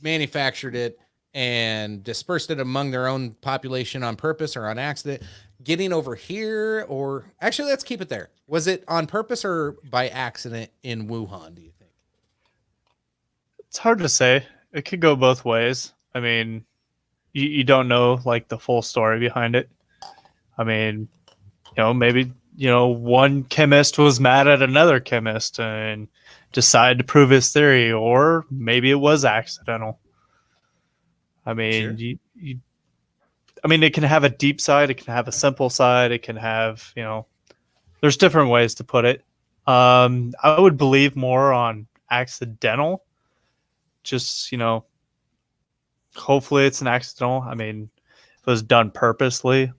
Speaker 3: manufactured it and dispersed it among their own population on purpose or on accident, getting over here, or actually, let's keep it there. Was it on purpose or by accident in Wuhan, do you think?
Speaker 4: It's hard to say. It could go both ways. I mean, you don't know like the full story behind it. I mean, maybe, one chemist was mad at another chemist and decided to prove his theory, or maybe it was accidental. I mean,
Speaker 3: Sure.
Speaker 4: It can have a deep side. It can have a simple side. It can have, there's different ways to put it. I would believe more on accidental. Just, hopefully it's an accidental. I mean, if it was done purposely,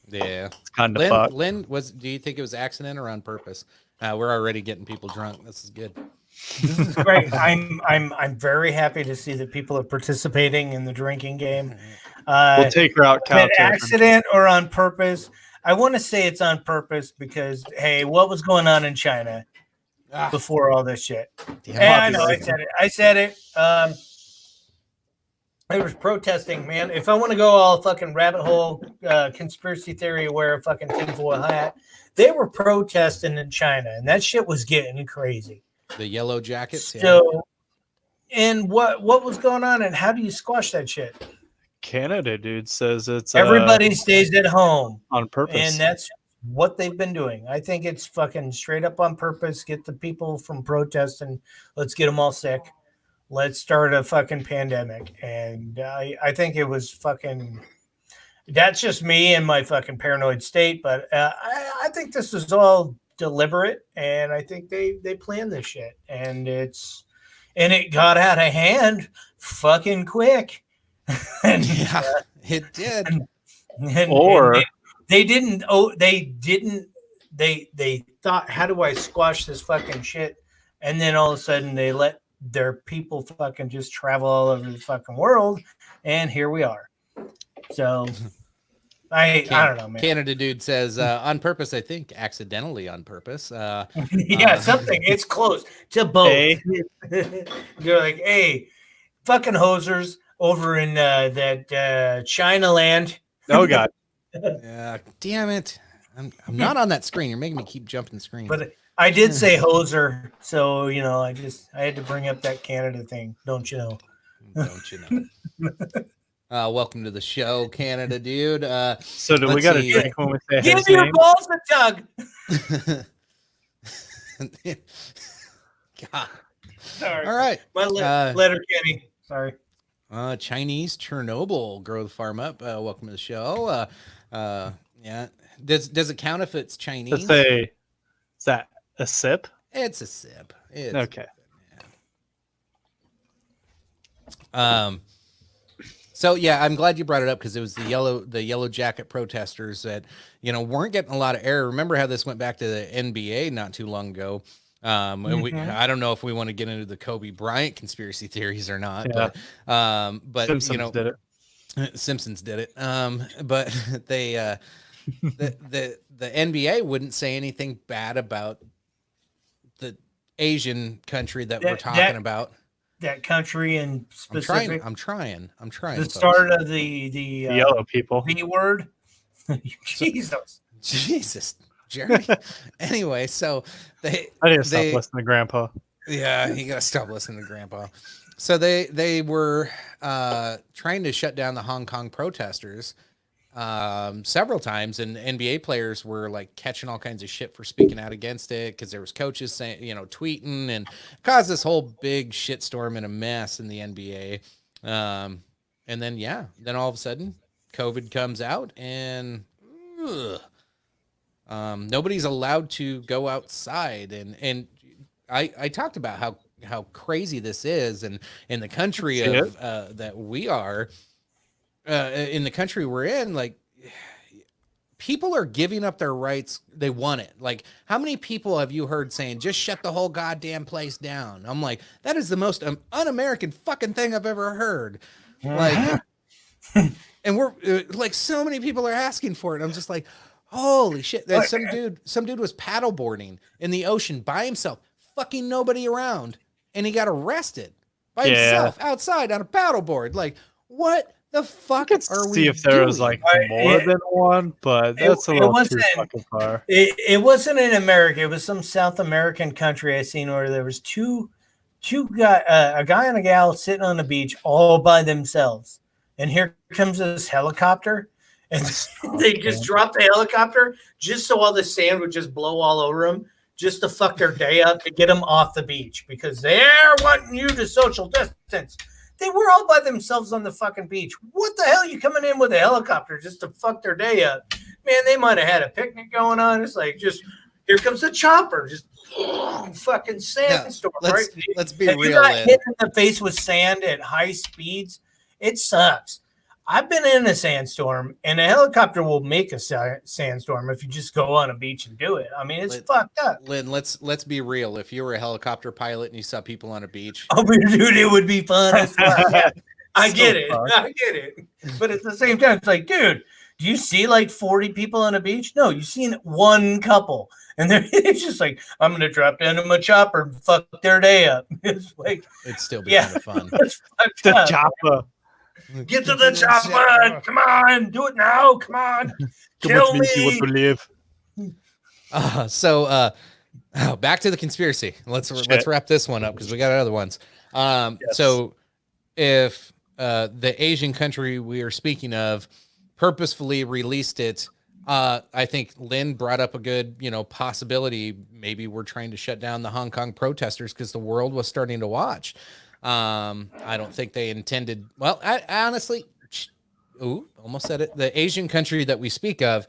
Speaker 3: Yeah.
Speaker 4: it's kind of fucked.
Speaker 3: Lynn, do you think it was accident or on purpose? We're already getting people drunk. This is good.
Speaker 6: This is great. I'm very happy to see that people are participating in the drinking game.
Speaker 4: We'll take her out.
Speaker 6: An accident or on purpose? I want to say it's on purpose because, hey, what was going on in China before all this shit? I know, I said it. There was protesting, man. If I want to go all fucking rabbit hole, conspiracy theory, wear a fucking tinfoil hat, they were protesting in China, and that shit was getting crazy.
Speaker 3: The yellow jackets.
Speaker 6: So, and what was going on, and how do you squash that shit?
Speaker 4: Canada dude says it's
Speaker 6: everybody stays at home
Speaker 4: on purpose,
Speaker 6: and that's what they've been doing. I think it's fucking straight up on purpose. Get the people from protesting. Let's get them all sick. Let's start a fucking pandemic. And I think it was fucking. That's just me and my fucking paranoid state, but I think this is all deliberate, and I think they planned this shit, and it got out of hand fucking quick. And,
Speaker 3: yeah, it did.
Speaker 6: They thought, how do I squash this fucking shit? And then all of a sudden they let their people fucking just travel all over the fucking world, and here we are. So I don't know, man.
Speaker 3: Canada dude says on purpose. I think accidentally on purpose.
Speaker 6: Yeah, something. It's close to both. Hey. You're like, hey, fucking hosers over in that China land.
Speaker 4: Oh God.
Speaker 3: Yeah, damn it. I'm not on that screen. You're making me keep jumping screens.
Speaker 6: But I did say hoser, so I had to bring up that Canada thing. Don't you know?
Speaker 3: Don't you know? Welcome to the show, Canada dude.
Speaker 4: So do we got to drink when we say
Speaker 6: give
Speaker 4: his
Speaker 6: your
Speaker 4: name?
Speaker 6: balls a tug.
Speaker 3: God.
Speaker 6: Sorry.
Speaker 3: All right.
Speaker 6: My letter, Kenny. Sorry.
Speaker 3: Chinese Chernobyl growth farm up. Welcome to the show. Yeah. Does it count if it's Chinese?
Speaker 4: Let's say, is that a sip?
Speaker 3: It's a sip.
Speaker 4: Okay.
Speaker 3: So yeah, I'm glad you brought it up because it was the yellow jacket protesters that weren't getting a lot of air. Remember how this went back to the NBA not too long ago. And I don't know if we want to get into the Kobe Bryant conspiracy theories or not,
Speaker 4: yeah.
Speaker 3: but
Speaker 4: Simpsons did it.
Speaker 3: Simpsons did it. But they the NBA wouldn't say anything bad about the Asian country that we're talking about.
Speaker 6: That country in specific.
Speaker 3: I'm trying.
Speaker 6: The
Speaker 3: folks.
Speaker 6: start of the
Speaker 4: yellow people.
Speaker 6: V word. Jesus.
Speaker 3: Jesus, Jeremy. Anyway, so
Speaker 4: I need to stop listening to Grandpa.
Speaker 3: Yeah, you gotta stop listening to Grandpa. So they were trying to shut down the Hong Kong protesters several times, and NBA players were like catching all kinds of shit for speaking out against it because there was coaches saying, tweeting, and caused this whole big shitstorm and a mess in the NBA. And then then all of a sudden COVID comes out and nobody's allowed to go outside, and I talked about how crazy this is, and in the country of that we are, in the country we're in, like people are giving up their rights. They want it. Like, how many people have you heard saying, just shut the whole goddamn place down? I'm like, that is the most un-American fucking thing I've ever heard. Like, and we're like, so many people are asking for it. I'm just like, holy shit. There's some dude was paddleboarding in the ocean by himself, fucking nobody around, and he got arrested by himself outside on a paddleboard. Like, what the fuck are we doing? See
Speaker 4: if there was like more than one, but that's a little too fucking far.
Speaker 6: It wasn't in America. It was some South American country I seen where there was two guy, a guy and a gal sitting on the beach all by themselves, and here comes this helicopter, and they just dropped the helicopter just so all the sand would just blow all over them, just to fuck their day up, to get them off the beach because they're wanting you to social distance. They were all by themselves on the fucking beach. What the hell are you coming in with a helicopter just to fuck their day up? Man, they might have had a picnic going on. It's like, just here comes the chopper, just fucking sandstorm, right?
Speaker 3: Let's be
Speaker 6: real.
Speaker 3: If you
Speaker 6: got hit in the face with sand at high speeds, it sucks. I've been in a sandstorm, and a helicopter will make a sandstorm if you just go on a beach and do it. I mean, it's fucked up.
Speaker 3: Lynn, let's be real. If you were a helicopter pilot and you saw people on a beach,
Speaker 6: dude, it would be fun as fuck. Yeah. I get it. But at the same time, it's like, dude, do you see like 40 people on a beach? No, you've seen one couple. And it's just like, I'm going to drop down to my chopper and fuck their day up. It's like,
Speaker 3: it'd still be kind of fun.
Speaker 4: The chopper.
Speaker 6: Get to the chopper! Come on, do it now! Come on, kill me!
Speaker 4: You want to live.
Speaker 3: Back to the conspiracy. Let's wrap this one up because we got other ones.
Speaker 4: Yes.
Speaker 3: So, if the Asian country we are speaking of purposefully released it, I think Lynn brought up a good, possibility. Maybe we're trying to shut down the Hong Kong protesters because the world was starting to watch. I don't think they intended. Well, I honestly, almost said it. The Asian country that we speak of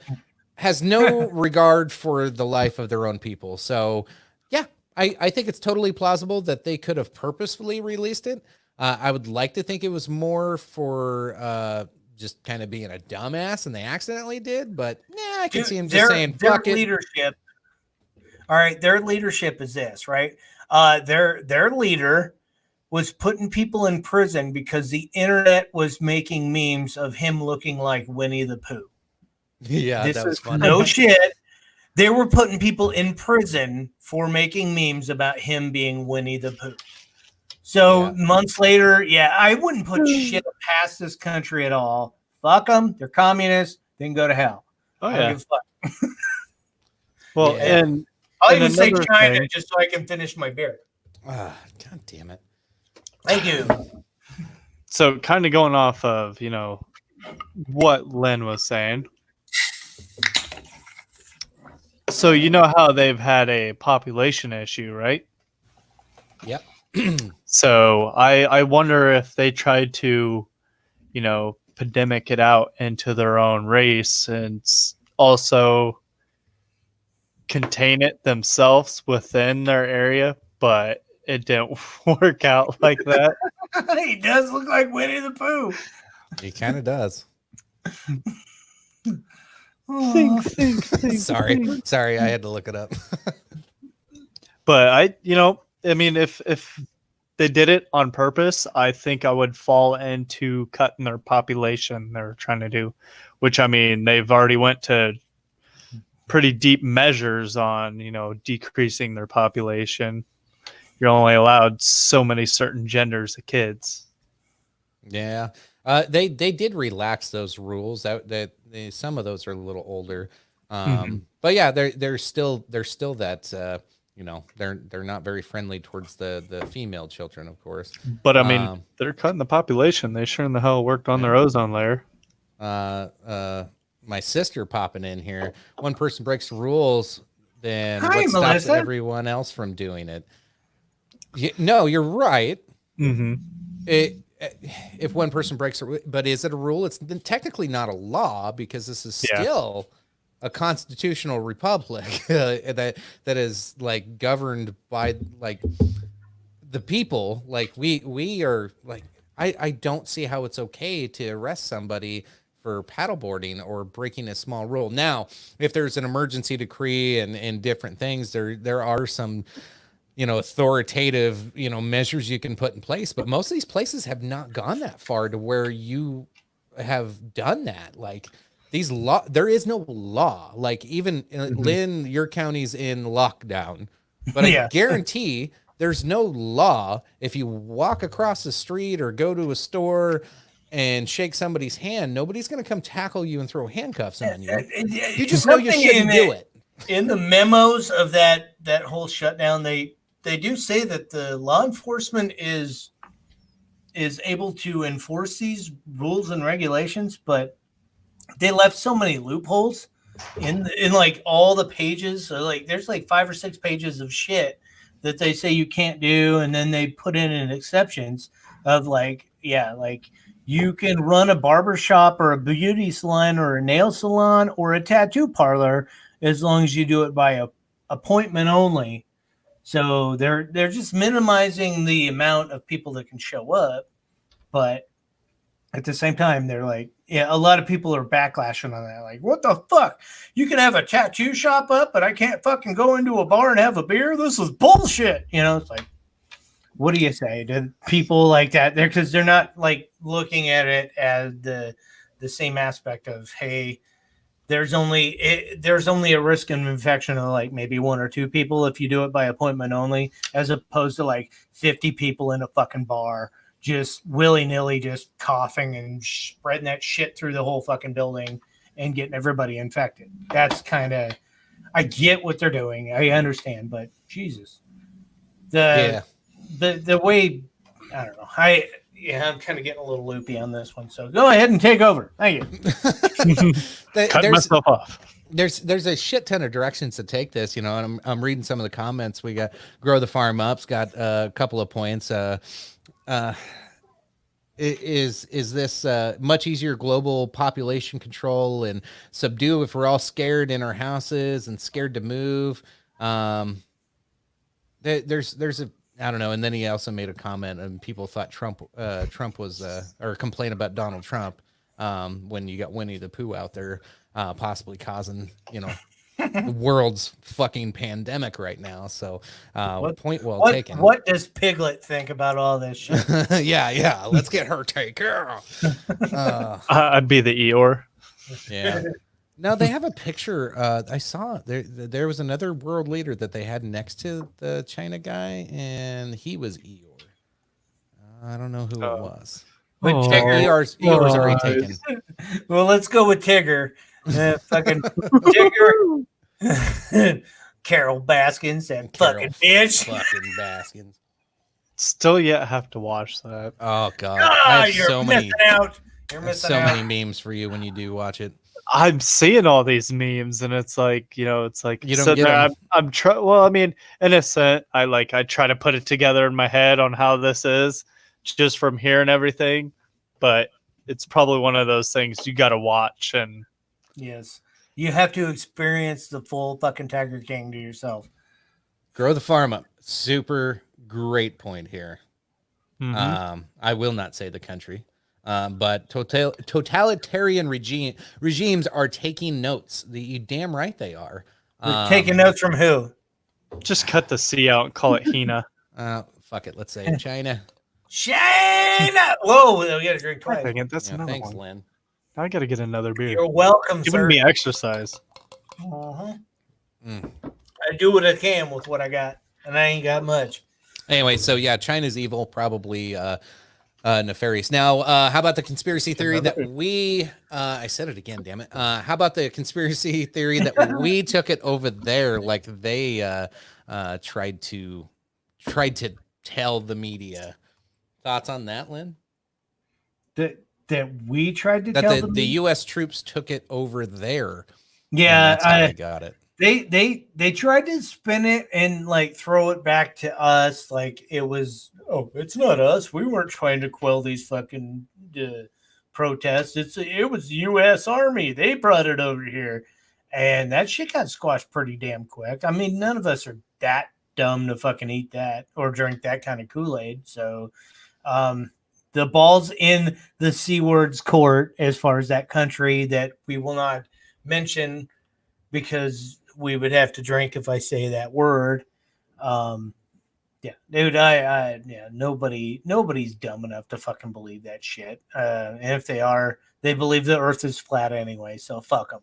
Speaker 3: has no regard for the life of their own people. So, yeah, I think it's totally plausible that they could have purposefully released it. I would like to think it was more for just kind of being a dumbass, and they accidentally did. But I can see him just saying, "Fuck it."
Speaker 6: Leadership. All right, their leadership is this, right? Their leader was putting people in prison because the internet was making memes of him looking like Winnie the Pooh.
Speaker 3: Yeah,
Speaker 6: this
Speaker 3: that was
Speaker 6: is
Speaker 3: funny.
Speaker 6: No shit. They were putting people in prison for making memes about him being Winnie the Pooh. So months later, I wouldn't put shit past this country at all. Fuck them. They're communists. They can go to hell.
Speaker 4: Oh,
Speaker 6: I don't give a fuck.
Speaker 4: Well, and
Speaker 6: I'll even say China just so I can finish my beer.
Speaker 3: God damn it.
Speaker 6: Thank you.
Speaker 4: So kind of going off of, what Len was saying. So you know how they've had a population issue, right?
Speaker 3: Yep.
Speaker 4: So I wonder if they tried to, pandemic it out into their own race and also contain it themselves within their area, but it didn't work out like that.
Speaker 6: He does look like Winnie the Pooh.
Speaker 3: He kind of does.
Speaker 4: Think.
Speaker 3: Sorry, I had to look it up.
Speaker 4: But if they did it on purpose, I think I would fall into cutting their population they're trying to do, which they've already went to pretty deep measures on, decreasing their population. you're only allowed so many certain genders of kids.
Speaker 3: Yeah. They did relax those rules. Some of those are a little older. But yeah, they're still that they're not very friendly towards the female children, of course.
Speaker 4: But I mean, they're cutting the population. They sure in the hell worked on their ozone layer.
Speaker 3: My sister popping in here. One person breaks the rules, then
Speaker 6: Hi,
Speaker 3: what stops
Speaker 6: Melissa.
Speaker 3: everyone else from doing it? No, you're right. If one person breaks it, but is it a rule? It's technically not a law because this is still a constitutional republic that is like governed by like the people. Like we are like, I don't see how it's okay to arrest somebody for paddleboarding or breaking a small rule. Now, if there's an emergency decree and different things, there are some authoritative, measures you can put in place, but most of these places have not gone that far to where you have done that. Like there is no law. Like even Lynn, your county's in lockdown, but I guarantee there's no law. If you walk across the street or go to a store and shake somebody's hand, nobody's going to come tackle you and throw handcuffs on you. You just know you shouldn't do it.
Speaker 6: In the memos of that whole shutdown, they do say that the law enforcement is able to enforce these rules and regulations, but they left so many loopholes in like all the pages. So like there's like 5 or 6 pages of shit that they say you can't do, and then they put in exceptions of like you can run a barber shop or a beauty salon or a nail salon or a tattoo parlor as long as you do it by appointment only. So they're just minimizing the amount of people that can show up, but at the same time, they're like, a lot of people are backlashing on that. Like, what the fuck? You can have a tattoo shop up, but I can't fucking go into a bar and have a beer? This is bullshit. It's like, what do you say to people like that? Because they're not like looking at it as the same aspect of, hey, there's only a risk of infection of like maybe 1 or 2 people if you do it by appointment only, as opposed to like 50 people in a fucking bar just willy-nilly just coughing and spreading that shit through the whole fucking building and getting everybody infected. That's kind of, I get what they're doing. I understand, but Jesus. The way, I don't know. I'm kind of getting a little loopy on this one. So go ahead and take over. Thank you.
Speaker 4: Cut myself off.
Speaker 3: There's a shit ton of directions to take this, and I'm reading some of the comments. We got Grow the Farm Up's got a couple of points. Is this much easier global population control and subdue if we're all scared in our houses and scared to move? There's a, I don't know. And then he also made a comment, and people thought Trump was or complain about Donald Trump when you got Winnie the Pooh out there possibly causing the world's fucking pandemic right now. So point well taken.
Speaker 6: What does Piglet think about all this shit?
Speaker 3: yeah. Let's get her take.
Speaker 4: I'd be the Eeyore.
Speaker 3: Yeah. Now they have a picture. I saw there was another world leader that they had next to the China guy, and he was Eeyore. I don't know who it was.
Speaker 6: But
Speaker 3: Eeyore's already taken.
Speaker 6: Well, let's go with Tigger. Fucking Tigger. Carol Baskins and fucking bitch.
Speaker 3: Fucking Baskins.
Speaker 4: Still yet have to watch that.
Speaker 3: Oh God. I have
Speaker 6: you're
Speaker 3: so
Speaker 6: missing
Speaker 3: many
Speaker 6: out. You're missing out.
Speaker 3: many memes for you when you do watch it.
Speaker 4: I'm seeing all these memes, and it's like, it's like
Speaker 3: you don't get them.
Speaker 4: I'm trying. Well, I mean, innocent. I try to put it together in my head on how this is just from hearing everything, but it's probably one of those things you got to watch. And
Speaker 6: yes, you have to experience the full fucking Tiger King to yourself.
Speaker 3: Grow the Farm Up. Super great point here.
Speaker 4: mm-hmm.
Speaker 3: I will not say the country. But totalitarian regimes are taking notes. You damn right they are.
Speaker 6: They're taking notes from who?
Speaker 4: Just cut the C out and call it Hina.
Speaker 3: Fuck it. Let's say China.
Speaker 6: China! Whoa, we got to drink twice.
Speaker 4: That's another
Speaker 3: thanks,
Speaker 4: one.
Speaker 3: Lynn.
Speaker 4: I got to get another beer.
Speaker 6: You're welcome,
Speaker 4: Giving
Speaker 6: sir.
Speaker 4: me exercise.
Speaker 6: I do what I can with what I got, and I ain't got much.
Speaker 3: Anyway, so yeah, China's evil, probably nefarious. Now, how about the conspiracy theory that we? I said it again, damn it. How about the conspiracy theory that we took it over there, like they tried to tell the media? Thoughts on that, Lynn?
Speaker 6: That we tried to
Speaker 3: That
Speaker 6: tell
Speaker 3: the
Speaker 6: them.
Speaker 3: the U.S. troops took it over there.
Speaker 6: Yeah,
Speaker 3: and that's how they got it.
Speaker 6: They tried to spin it and like throw it back to us, like it was. Oh, it's not us. We weren't trying to quell these fucking protests. It was the U.S. Army. They brought it over here, and that shit got squashed pretty damn quick. I mean, none of us are that dumb to fucking eat that or drink that kind of Kool-Aid. So, the ball's in the C word's court as far as that country that we will not mention because we would have to drink if I say that word. Yeah, dude, yeah, nobody's dumb enough to fucking believe that shit. And if they are, they believe the earth is flat anyway, so fuck them.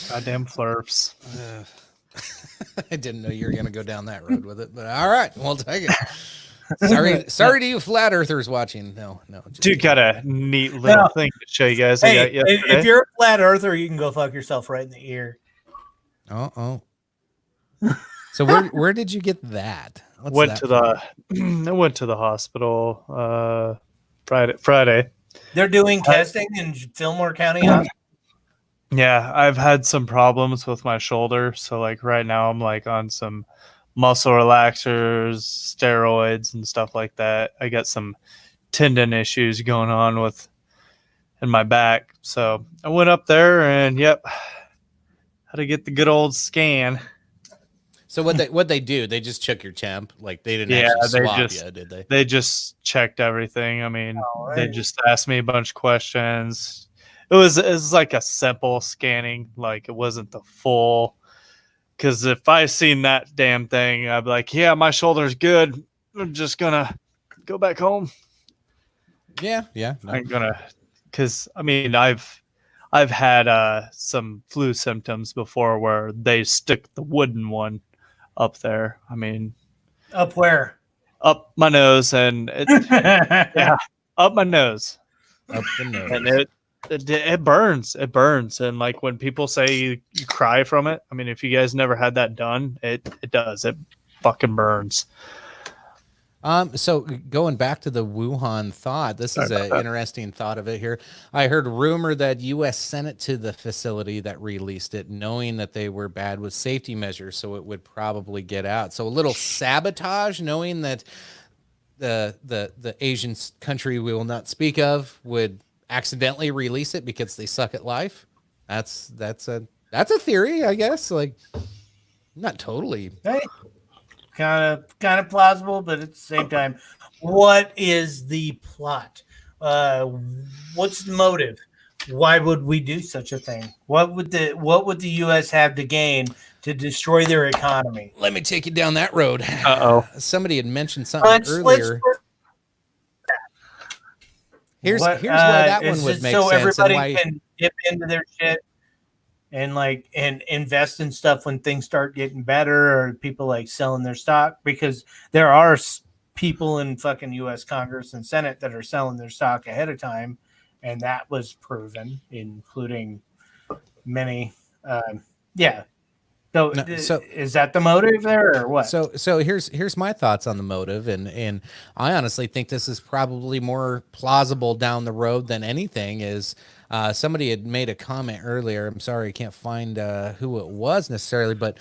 Speaker 4: Goddamn flurps.
Speaker 3: I didn't know you were going to go down that road with it, but all right, we'll take it. Sorry to you flat earthers watching. No.
Speaker 4: Dude, got a neat little thing to show you guys.
Speaker 6: Hey,
Speaker 4: I got yesterday.
Speaker 6: if you're a flat earther, you can go fuck yourself right in the ear.
Speaker 3: Oh. So where did you get that?
Speaker 4: I went to the hospital Friday.
Speaker 6: They're doing testing in Fillmore County Hospital.
Speaker 4: Yeah, I've had some problems with my shoulder, so like right now I'm like on some muscle relaxers, steroids and stuff like that. I got some tendon issues going on in my back. So I went up there and had to get the good old scan.
Speaker 3: So what they do? They just check your temp, like they didn't actually swab you, did they?
Speaker 4: They just checked everything. I mean, They just asked me a bunch of questions. It was like a simple scanning, like it wasn't the full. Because if I seen that damn thing, I'd be like, yeah, my shoulder's good. I'm just gonna go back home.
Speaker 3: Yeah. No.
Speaker 4: I'm gonna, because I mean, I've had some flu symptoms before where they stick the wooden one up there. I mean,
Speaker 6: up where?
Speaker 4: Up my nose, and up my nose,
Speaker 3: up the nose,
Speaker 4: and it burns. It burns, and like when people say you cry from it, I mean, if you guys never had that done, it does. It fucking burns.
Speaker 3: So going back to the Wuhan thought, this is an interesting thought of it here. I heard rumor that U.S. sent it to the facility that released it, knowing that they were bad with safety measures, so it would probably get out. So a little sabotage, knowing that the Asian country we will not speak of would accidentally release it because they suck at life. That's a theory, I guess. Like, not totally.
Speaker 6: Hey. Kind of plausible, but at the same time, what is the plot? What's the motive? Why would we do such a thing? What would the U.S. have to gain to destroy their economy?
Speaker 3: Let me take you down that road. Somebody had mentioned something earlier. Here's why that one would make
Speaker 6: so
Speaker 3: sense.
Speaker 6: Everybody can dip into their shit and invest in stuff when things start getting better, or people like selling their stock, because there are people in fucking U.S. Congress and Senate that are selling their stock ahead of time, and that was proven, including many. So is that the motive there, or what?
Speaker 3: So here's my thoughts on the motive, and I honestly think this is probably more plausible down the road than anything. Is somebody had made a comment earlier. I'm sorry, I can't find who it was necessarily, but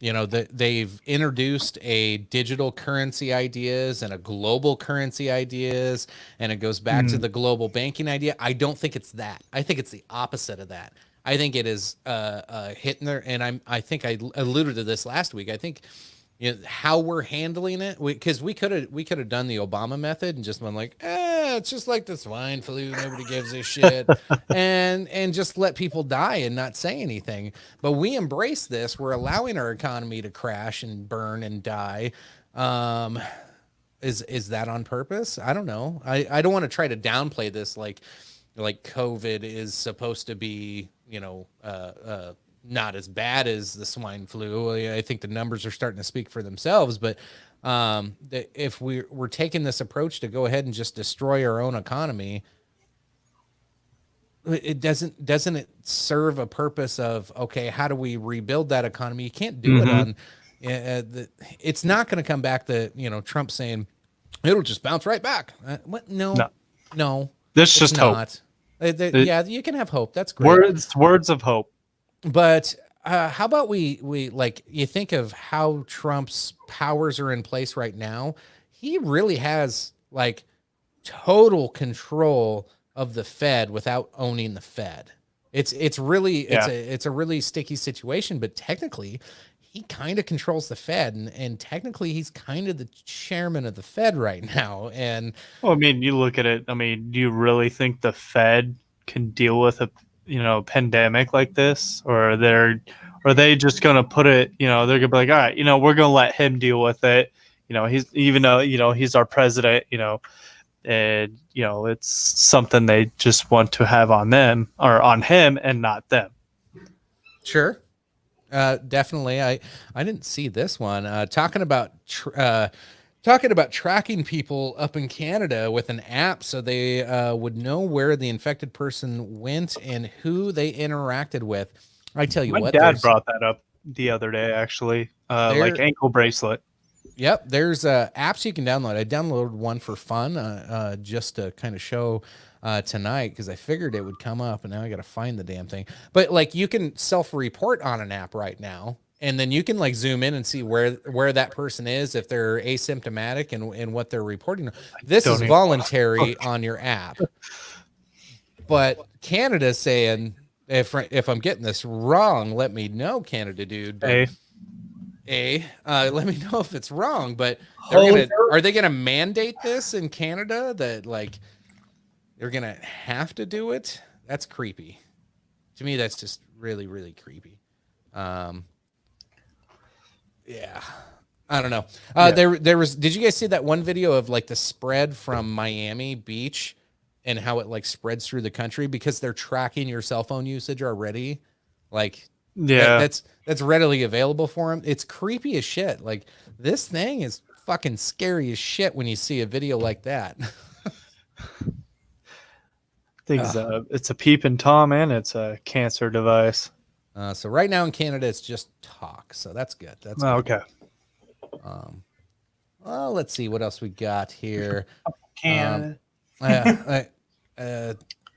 Speaker 3: they've introduced a digital currency ideas and a global currency ideas, and it goes back to the global banking idea. I don't think it's that. I think it's the opposite of that. I think it is hitting there, and I think I alluded to this last week. I think how we're handling it, because we could have done the Obama method and just been like, it's just like the swine flu, nobody gives a shit, and just let people die and not say anything. But we embrace this. We're allowing our economy to crash and burn and die. Is that on purpose? I don't know. I don't want to try to downplay this like COVID is supposed to be, not as bad as the swine flu. I think the numbers are starting to speak for themselves, but if we're taking this approach to go ahead and just destroy our own economy, it doesn't it serve a purpose of, okay, how do we rebuild that economy? You can't do it on it's not going to come back to, Trump saying it'll just bounce right back. What? No,
Speaker 4: This
Speaker 3: it's
Speaker 4: just hope.
Speaker 3: not. Yeah, you can have hope. That's great.
Speaker 4: Words of hope.
Speaker 3: But how about we like, you think of how Trump's powers are in place right now. He really has like total control of the Fed without owning the Fed. It's really it's a really sticky situation, but technically he kind of controls the Fed, and technically he's kind of the chairman of the Fed right now. And
Speaker 4: Well, I mean, you look at it. I mean, do you really think the Fed can deal with a pandemic like this, or are they just going to put it? They're going to be like, all right, we're going to let him deal with it. He's, even though he's our president. And it's something they just want to have on them or on him and not them.
Speaker 3: sure. Definitely. I didn't see this one. Talking about tracking people up in Canada with an app, so they would know where the infected person went and who they interacted with. I tell you
Speaker 4: My
Speaker 3: what,
Speaker 4: dad brought that up the other day, actually. Like ankle bracelet.
Speaker 3: Yep, there's apps you can download. I downloaded one for fun, just to kind of show tonight, because I figured it would come up, and now I got to find the damn thing. But like, you can self-report on an app right now, and then you can like zoom in and see where that person is, if they're asymptomatic, and what they're reporting. This is voluntary on your app, but Canada's saying, if I'm getting this wrong, let me know, Canada dude. But, let me know if it's wrong. But are they gonna mandate this in Canada, that like they're gonna have to do it? That's creepy. To me, that's just really, really creepy. Yeah, I don't know. There was. Did you guys see that one video of like the spread from Miami Beach and how it like spreads through the country because they're tracking your cell phone usage already? Like, that's readily available for them. It's creepy as shit. Like, this thing is fucking scary as shit when you see a video like that.
Speaker 4: It's a peeping Tom, and it's a cancer device.
Speaker 3: So right now in Canada, it's just talk. So that's good. That's good.
Speaker 4: Okay.
Speaker 3: Well, let's see what else we got here.
Speaker 6: Canada.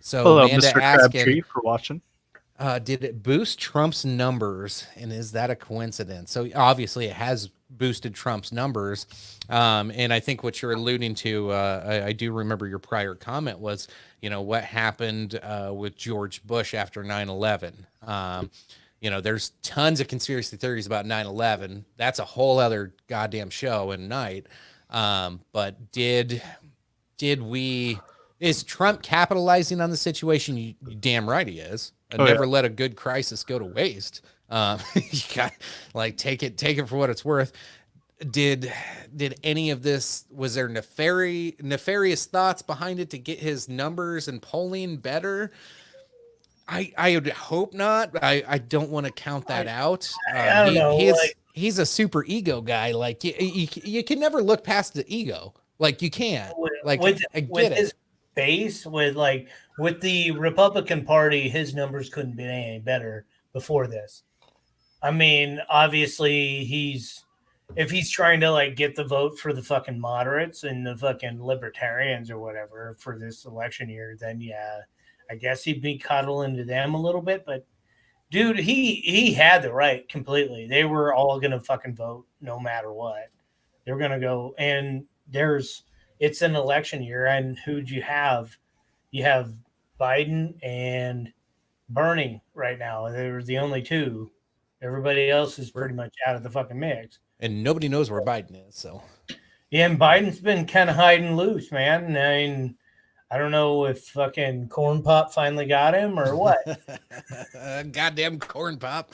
Speaker 3: So
Speaker 4: Hello,
Speaker 3: Amanda
Speaker 4: Mr.
Speaker 3: asking,
Speaker 4: Crabtree, for watching.
Speaker 3: did it boost Trump's numbers, and is that a coincidence? So obviously it has boosted Trump's numbers. And I think what you're alluding to, I do remember your prior comment was, what happened with George Bush after 9/11. There's tons of conspiracy theories about 9/11. That's a whole other goddamn show and night. But is Trump capitalizing on the situation? You damn right he is. Never let a good crisis go to waste. You got take it for what it's worth. Did any of this, was there nefarious thoughts behind it to get his numbers and polling better? I would hope not. I don't want to count that out.
Speaker 6: I don't know.
Speaker 3: He's a super ego guy. Like, you can never look past the ego. Like, you can't. With
Speaker 6: his base, with the Republican Party, his numbers couldn't be any better before this. I mean, obviously if he's trying to get the vote for the fucking moderates and the fucking libertarians or whatever for this election year, then yeah, I guess he'd be coddling to them a little bit. But dude, he had the right completely. They were all gonna fucking vote no matter what. They're gonna go, and it's an election year, and who'd you have? You have Biden and Bernie right now. They're the only two. Everybody else is pretty much out of the fucking mix.
Speaker 3: And nobody knows where Biden is. So
Speaker 6: yeah, and Biden's been kind of hiding loose, man. I mean, I don't know if fucking Corn Pop finally got him or what.
Speaker 3: Goddamn Corn Pop.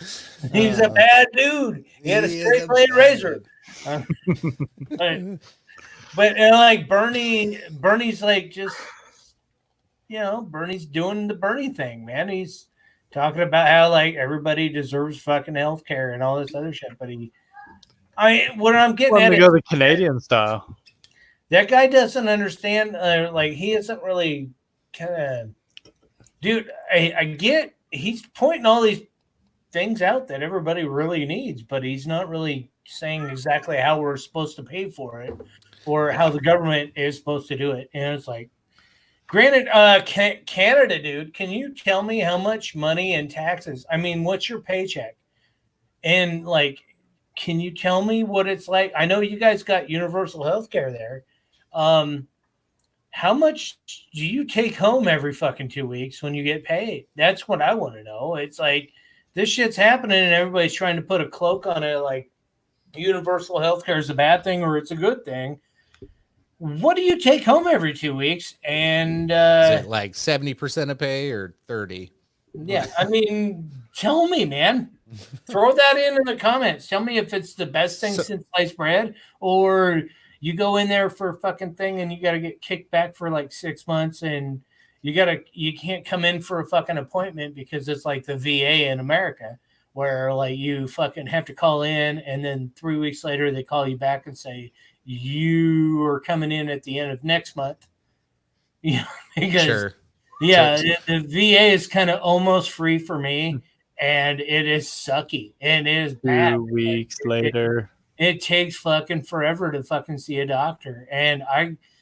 Speaker 6: He's a bad dude. He had a straight blade razor. But Bernie's just, Bernie's doing the Bernie thing, man. He's
Speaker 5: talking about how like everybody deserves fucking health care and all this other shit. But what I'm getting
Speaker 4: Want
Speaker 5: at
Speaker 4: to
Speaker 5: is
Speaker 4: go the Canadian style.
Speaker 5: that guy doesn't understand. Like he isn't really kind of, dude. I get he's pointing all these things out that everybody really needs, but he's not really saying exactly how we're supposed to pay for it or how the government is supposed to do it. And it's like, granted, Canada, dude, can you tell me how much money and taxes? I mean, what's your paycheck? And like, can you tell me what it's like? I know you guys got universal health care there. How much do you take home every fucking 2 weeks when you get paid? That's what I want to know. It's like this shit's happening and everybody's trying to put a cloak on it like universal health care is a bad thing or it's a good thing. What do you take home every 2 weeks? And
Speaker 3: Is it like 70% of pay or 30?
Speaker 5: yeah, I mean, tell me, man. Throw that in the comments. Tell me if it's the best thing since sliced bread, or you go in there for a fucking thing and you got to get kicked back for like 6 months, and you can't come in for a fucking appointment because it's like the VA in America, where like you fucking have to call in, and then 3 weeks later they call you back and say you are coming in at the end of next month. Yeah, because
Speaker 3: Sure.
Speaker 5: yeah,
Speaker 3: Sure.
Speaker 5: the VA is kind of almost free for me, and it is sucky and it is bad.
Speaker 4: 2 weeks later.
Speaker 5: It takes fucking forever to fucking see a doctor. And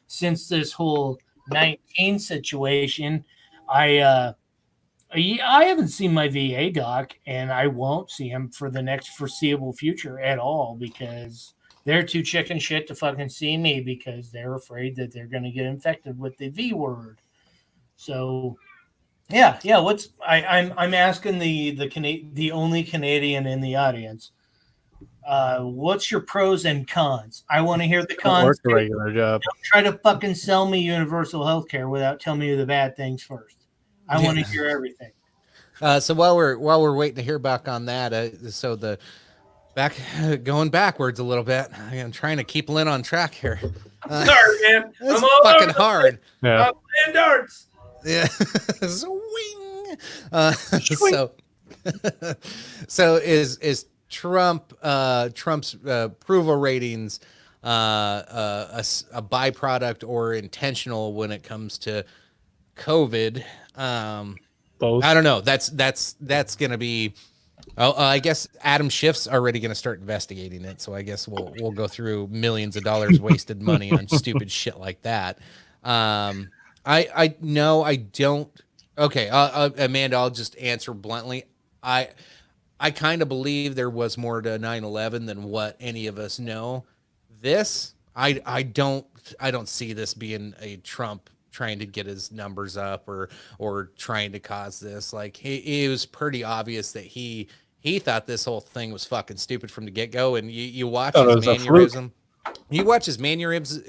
Speaker 5: since this whole 19 situation, I haven't seen my VA doc, and I won't see him for the next foreseeable future at all because they're too chicken shit to fucking see me because they're afraid that they're going to get infected with the V word. So, yeah. I'm asking the only Canadian in the audience. What's your pros and cons? I want to hear the cons.
Speaker 4: Work a regular job.
Speaker 5: Don't try to fucking sell me universal health care without telling me the bad things first. I want to hear everything.
Speaker 3: So while we're waiting to hear back on that, going backwards a little bit. I'm trying to keep Lynn on track here.
Speaker 5: Sorry, man.
Speaker 3: It's
Speaker 5: I'm all
Speaker 3: fucking
Speaker 5: over the
Speaker 3: hard.
Speaker 4: Yeah.
Speaker 5: I'm playing darts.
Speaker 3: Yeah. Swing. So is Trump's approval ratings a byproduct or intentional when it comes to COVID?
Speaker 4: Both.
Speaker 3: I don't know. That's gonna be. I guess Adam Schiff's already gonna start investigating it. So I guess we'll go through millions of dollars wasted money on stupid shit like that. I no, I don't. Okay, Amanda, I'll just answer bluntly. I kind of believe there was more to 9/11 than what any of us know. This, I don't see this being a Trump trying to get his numbers up or trying to cause this. Like it was pretty obvious that he thought this whole thing was fucking stupid from the get go. And you watch his mannerism. You watch his mannerisms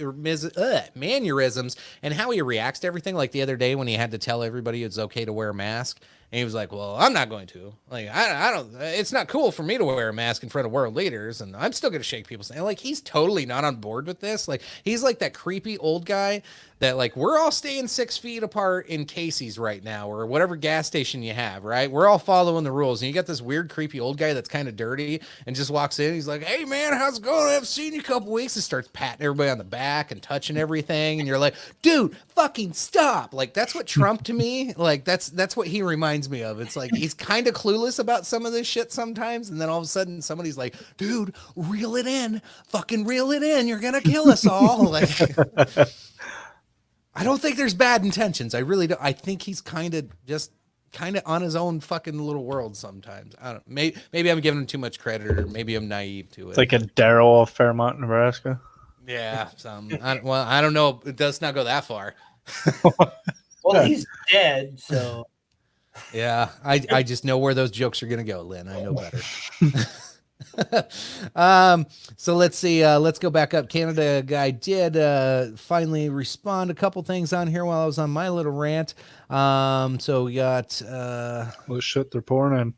Speaker 3: and how he reacts to everything. Like the other day when he had to tell everybody it's okay to wear a mask, and he was like, "Well, I'm not going to. Like, I don't. It's not cool for me to wear a mask in front of world leaders, and I'm still going to shake people's hand." Like, he's totally not on board with this. Like, he's like that creepy old guy that like we're all staying 6 feet apart in Casey's right now, or whatever gas station you have, right? We're all following the rules, and you got this weird, creepy old guy that's kind of dirty and just walks in. He's like, "Hey, man, how's it going? I haven't seen you a couple weeks," and starts patting everybody on the back and touching everything, and you're like, "Dude, fucking stop!" Like that's what Trump to me, like that's what he reminds me of. It's like he's kind of clueless about some of this shit sometimes, and then all of a sudden somebody's like, "Dude, reel it in, fucking reel it in. You're gonna kill us all." Like. I don't think there's bad intentions. I really don't. I think he's kind of on his own fucking little world sometimes. I don't. Maybe I'm giving him too much credit, or maybe I'm naive to it.
Speaker 4: It's like a Daryl of Fairmont, Nebraska.
Speaker 3: Yeah. I don't know. It does not go that far.
Speaker 5: Well, he's dead, so.
Speaker 3: Yeah. I just know where those jokes are gonna go, Lynn. I know better. So let's see. Let's go back up. Canada guy did finally respond a couple things on here while I was on my little rant. So we got
Speaker 4: What shit they're pouring in.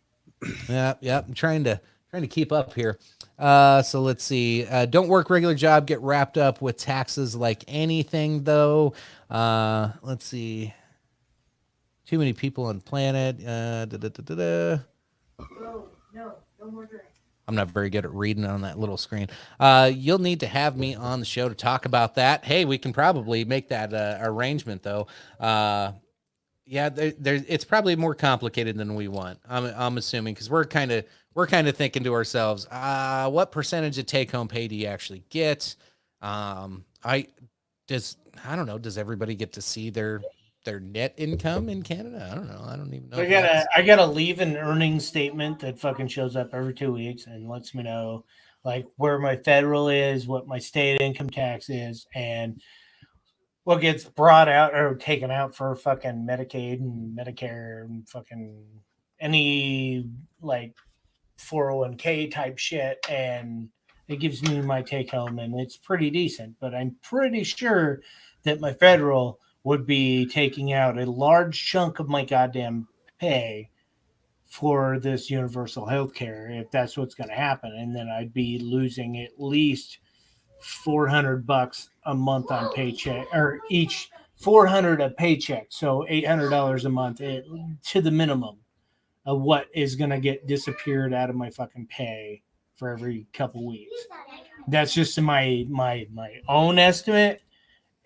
Speaker 3: yeah. I'm trying to keep up here. So let's see. Don't work regular job, get wrapped up with taxes like anything though. Let's see. Too many people on the planet. I'm not very good at reading on that little screen. You'll need to have me on the show to talk about that. Hey, we can probably make that arrangement, though. Yeah, it's probably more complicated than we want. I'm assuming, because we're kind of thinking to ourselves, what percentage of take home pay do you actually get? I don't know. Does everybody get to see their net income in Canada? I don't know. I don't even know.
Speaker 6: I gotta leave an earnings statement that fucking shows up every 2 weeks and lets me know like where my federal is, what my state income tax is, and what gets brought out or taken out for fucking Medicaid and Medicare and fucking any like 401k type shit. And it gives me my take home, and it's pretty decent. But I'm pretty sure that my federal would be taking out a large chunk of my goddamn pay for this universal health care if that's what's going to happen. And then I'd be losing at least $400 a month on paycheck, or each 400 a paycheck, so $800 a month to the minimum of what is going to get disappeared out of my fucking pay for every couple weeks. That's just my own estimate.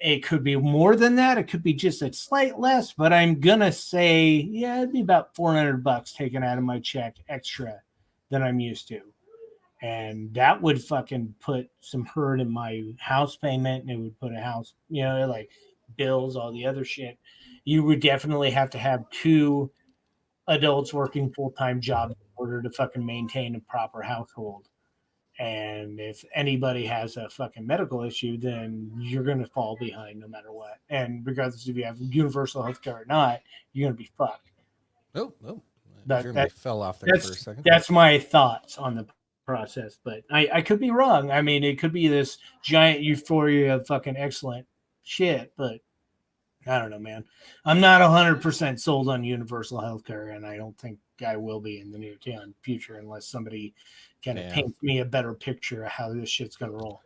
Speaker 6: It could be more than that. It could be just a slight less, but I'm gonna say, yeah, it'd be about $400 taken out of my check extra than I'm used to. And that would fucking put some hurt in my house payment, and it would put a house, like bills, all the other shit. You would definitely have to have 2 adults working full-time jobs in order to fucking maintain a proper household. And if anybody has a fucking medical issue, then you're going to fall behind no matter what. And regardless if you have universal health care or not, you're going to be fucked.
Speaker 3: Oh,
Speaker 6: that
Speaker 3: fell off there for a second.
Speaker 6: That's my thoughts on the process, but I could be wrong. I mean, it could be this giant euphoria of fucking excellent shit, but I don't know, man. I'm not 100% sold on universal healthcare, and I don't think I will be in the near future unless somebody kind of paints me a better picture of how this shit's gonna roll.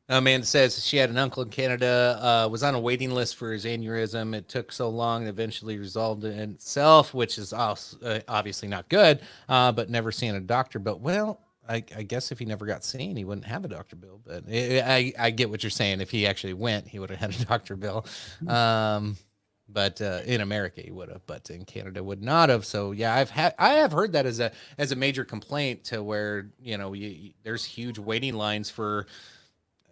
Speaker 3: Amanda says she had an uncle in Canada, was on a waiting list for his aneurysm. It took so long, and eventually resolved it in itself, which is also, obviously not good, but never seen a doctor. But, well, I guess if he never got seen, he wouldn't have a doctor bill. But I get what you're saying. If he actually went, he would have had a doctor bill. But in America he would have, but in Canada would not have. So yeah, I have heard that as a major complaint, to where there's huge waiting lines for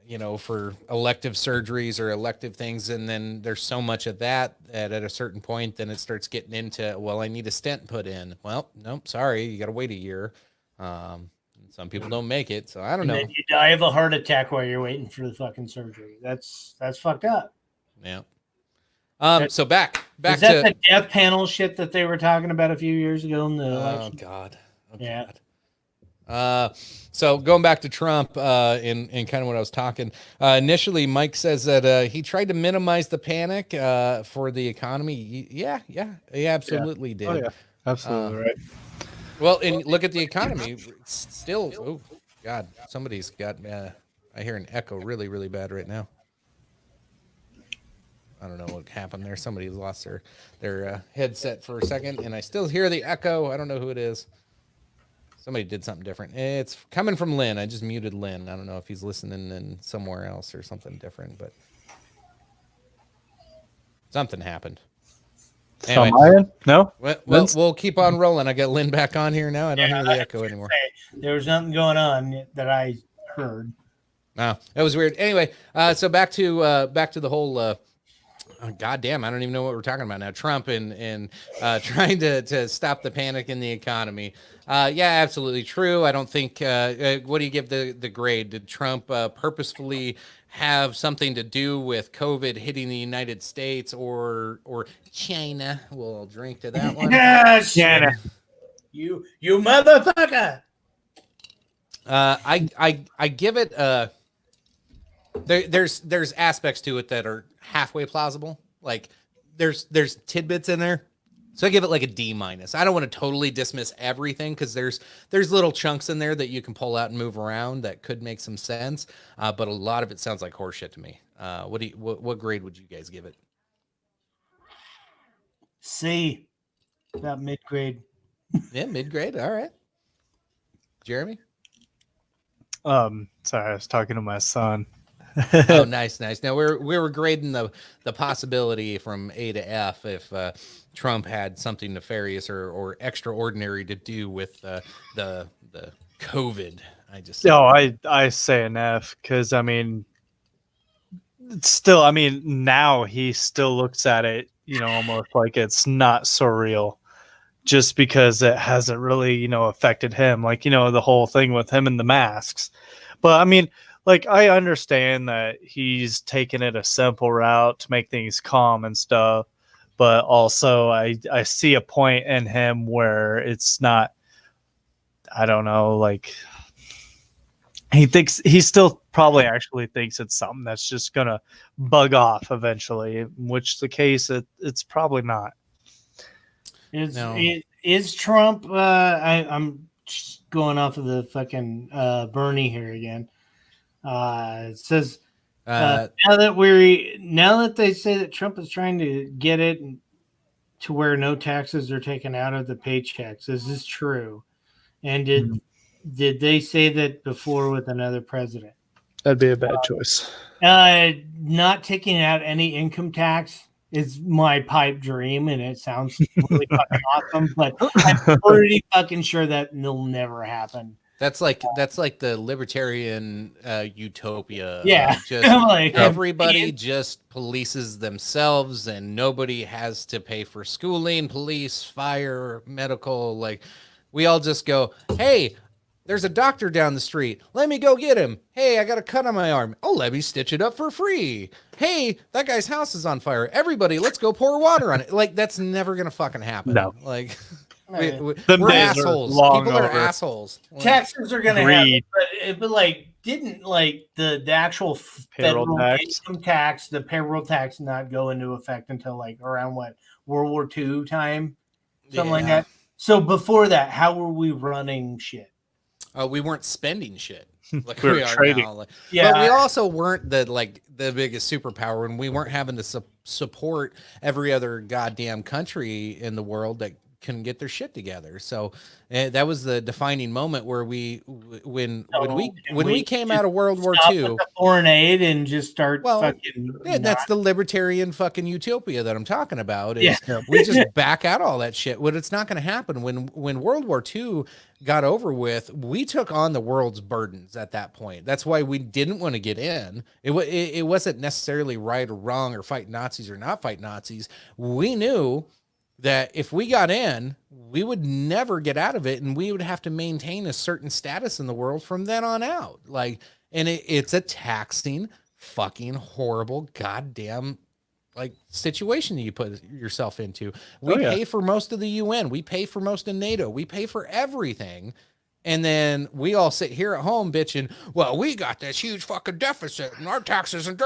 Speaker 3: elective surgeries or elective things, and then there's so much of that at a certain point, then it starts getting into, well, I need a stent put in. Well, nope, sorry, you got to wait a year. Some people don't make it, so I don't know.
Speaker 6: Then you die of a heart attack while you're waiting for the fucking surgery. That's fucked up.
Speaker 3: Yeah. So back
Speaker 6: is that the death panel shit that they were talking about a few years ago in the election?
Speaker 3: God.
Speaker 6: Yeah.
Speaker 3: God. So going back to Trump, in kind of what I was talking, initially Mike says that he tried to minimize the panic for the economy. Yeah, he absolutely did.
Speaker 4: Oh, yeah. Absolutely right.
Speaker 3: Well, and look at the economy. It's still, oh God, somebody's got. I hear an echo really, really bad right now. I don't know what happened there. Somebody lost their headset for a second, and I still hear the echo. I don't know who it is. Somebody did something different. It's coming from Lynn. I just muted Lynn. I don't know if he's listening in somewhere else or something different, but something happened. Anyway,
Speaker 4: no.
Speaker 3: We'll keep on rolling. I got Lynn back on here now. I don't hear the echo anymore.
Speaker 6: There was nothing going on that I heard.
Speaker 3: No, that was weird. Anyway, so back to the whole. God damn, I don't even know what we're talking about now. Trump and trying to stop the panic in the economy. Yeah, absolutely true. I don't think. What do you give the grade? Did Trump purposefully have something to do with COVID hitting the United States or China? We'll drink to that one.
Speaker 6: Yes, China. You motherfucker.
Speaker 3: I give it. There's aspects to it that are halfway plausible. Like there's tidbits in there. So I give it like a D-. I don't want to totally dismiss everything, because there's little chunks in there that you can pull out and move around that could make some sense. But a lot of it sounds like horseshit to me. What grade would you guys give it?
Speaker 6: C. About mid-grade.
Speaker 3: Yeah, mid-grade. All right. Jeremy?
Speaker 4: Sorry, I was talking to my son.
Speaker 3: Oh, nice. Now we were grading the possibility from A to F if Trump had something nefarious or extraordinary to do with the COVID.
Speaker 4: I say an F because I mean, it's still, I mean, now he still looks at it, almost like it's not so real, just because it hasn't really, affected him, like, the whole thing with him and the masks. But I mean, like, I understand that he's taken it a simple route to make things calm and stuff, but also I see a point in him where it's not, I don't know, like, he still probably actually thinks it's something that's just gonna bug off eventually, which the case it's probably not.
Speaker 6: Is Trump? I'm just going off of the fucking Bernie here again. It says now that they say that Trump is trying to get it to where no taxes are taken out of the paychecks. Is this true? And did they say that before with another president?
Speaker 4: That'd be a bad choice.
Speaker 6: Not taking out any income tax is my pipe dream, and it sounds really fucking awesome, but I'm pretty fucking sure that will never happen.
Speaker 3: That's like the libertarian utopia.
Speaker 6: Yeah,
Speaker 3: just
Speaker 6: like,
Speaker 3: everybody just polices themselves, and nobody has to pay for schooling, police, fire, medical. Like, we all just go, hey, there's a doctor down the street. Let me go get him. Hey, I got a cut on my arm. Oh, let me stitch it up for free. Hey, that guy's house is on fire. Everybody, let's go pour water on it. Like, that's never gonna fucking happen.
Speaker 4: No.
Speaker 3: Like,
Speaker 6: We're
Speaker 3: assholes. People are assholes.
Speaker 6: Taxes are gonna happen, but like, didn't like the actual federal income tax, the payroll tax, not go into effect until like around what, World War II time, something like that. So before that, how were we running shit?
Speaker 3: We weren't spending shit like
Speaker 4: we were trading.
Speaker 3: now. But we also weren't the biggest superpower, and we weren't having to support every other goddamn country in the world that couldn't get their shit together. So that was the defining moment where when we came out of World War II,
Speaker 6: foreign aid and just start
Speaker 3: that's the libertarian fucking utopia that I'm talking about. We just back out all that shit. But it's not going to happen. When World War II got over with, we took on the world's burdens at that point. That's why we didn't want to get in. It wasn't necessarily right or wrong or fight Nazis or not fight Nazis. We knew that if we got in, we would never get out of it, and we would have to maintain a certain status in the world from then on out. Like, and it's a taxing, fucking horrible, goddamn, like, situation that you put yourself into. We pay for most of the UN. We pay for most of NATO. We pay for everything. And then we all sit here at home bitching, well, we got this huge fucking deficit and our taxes and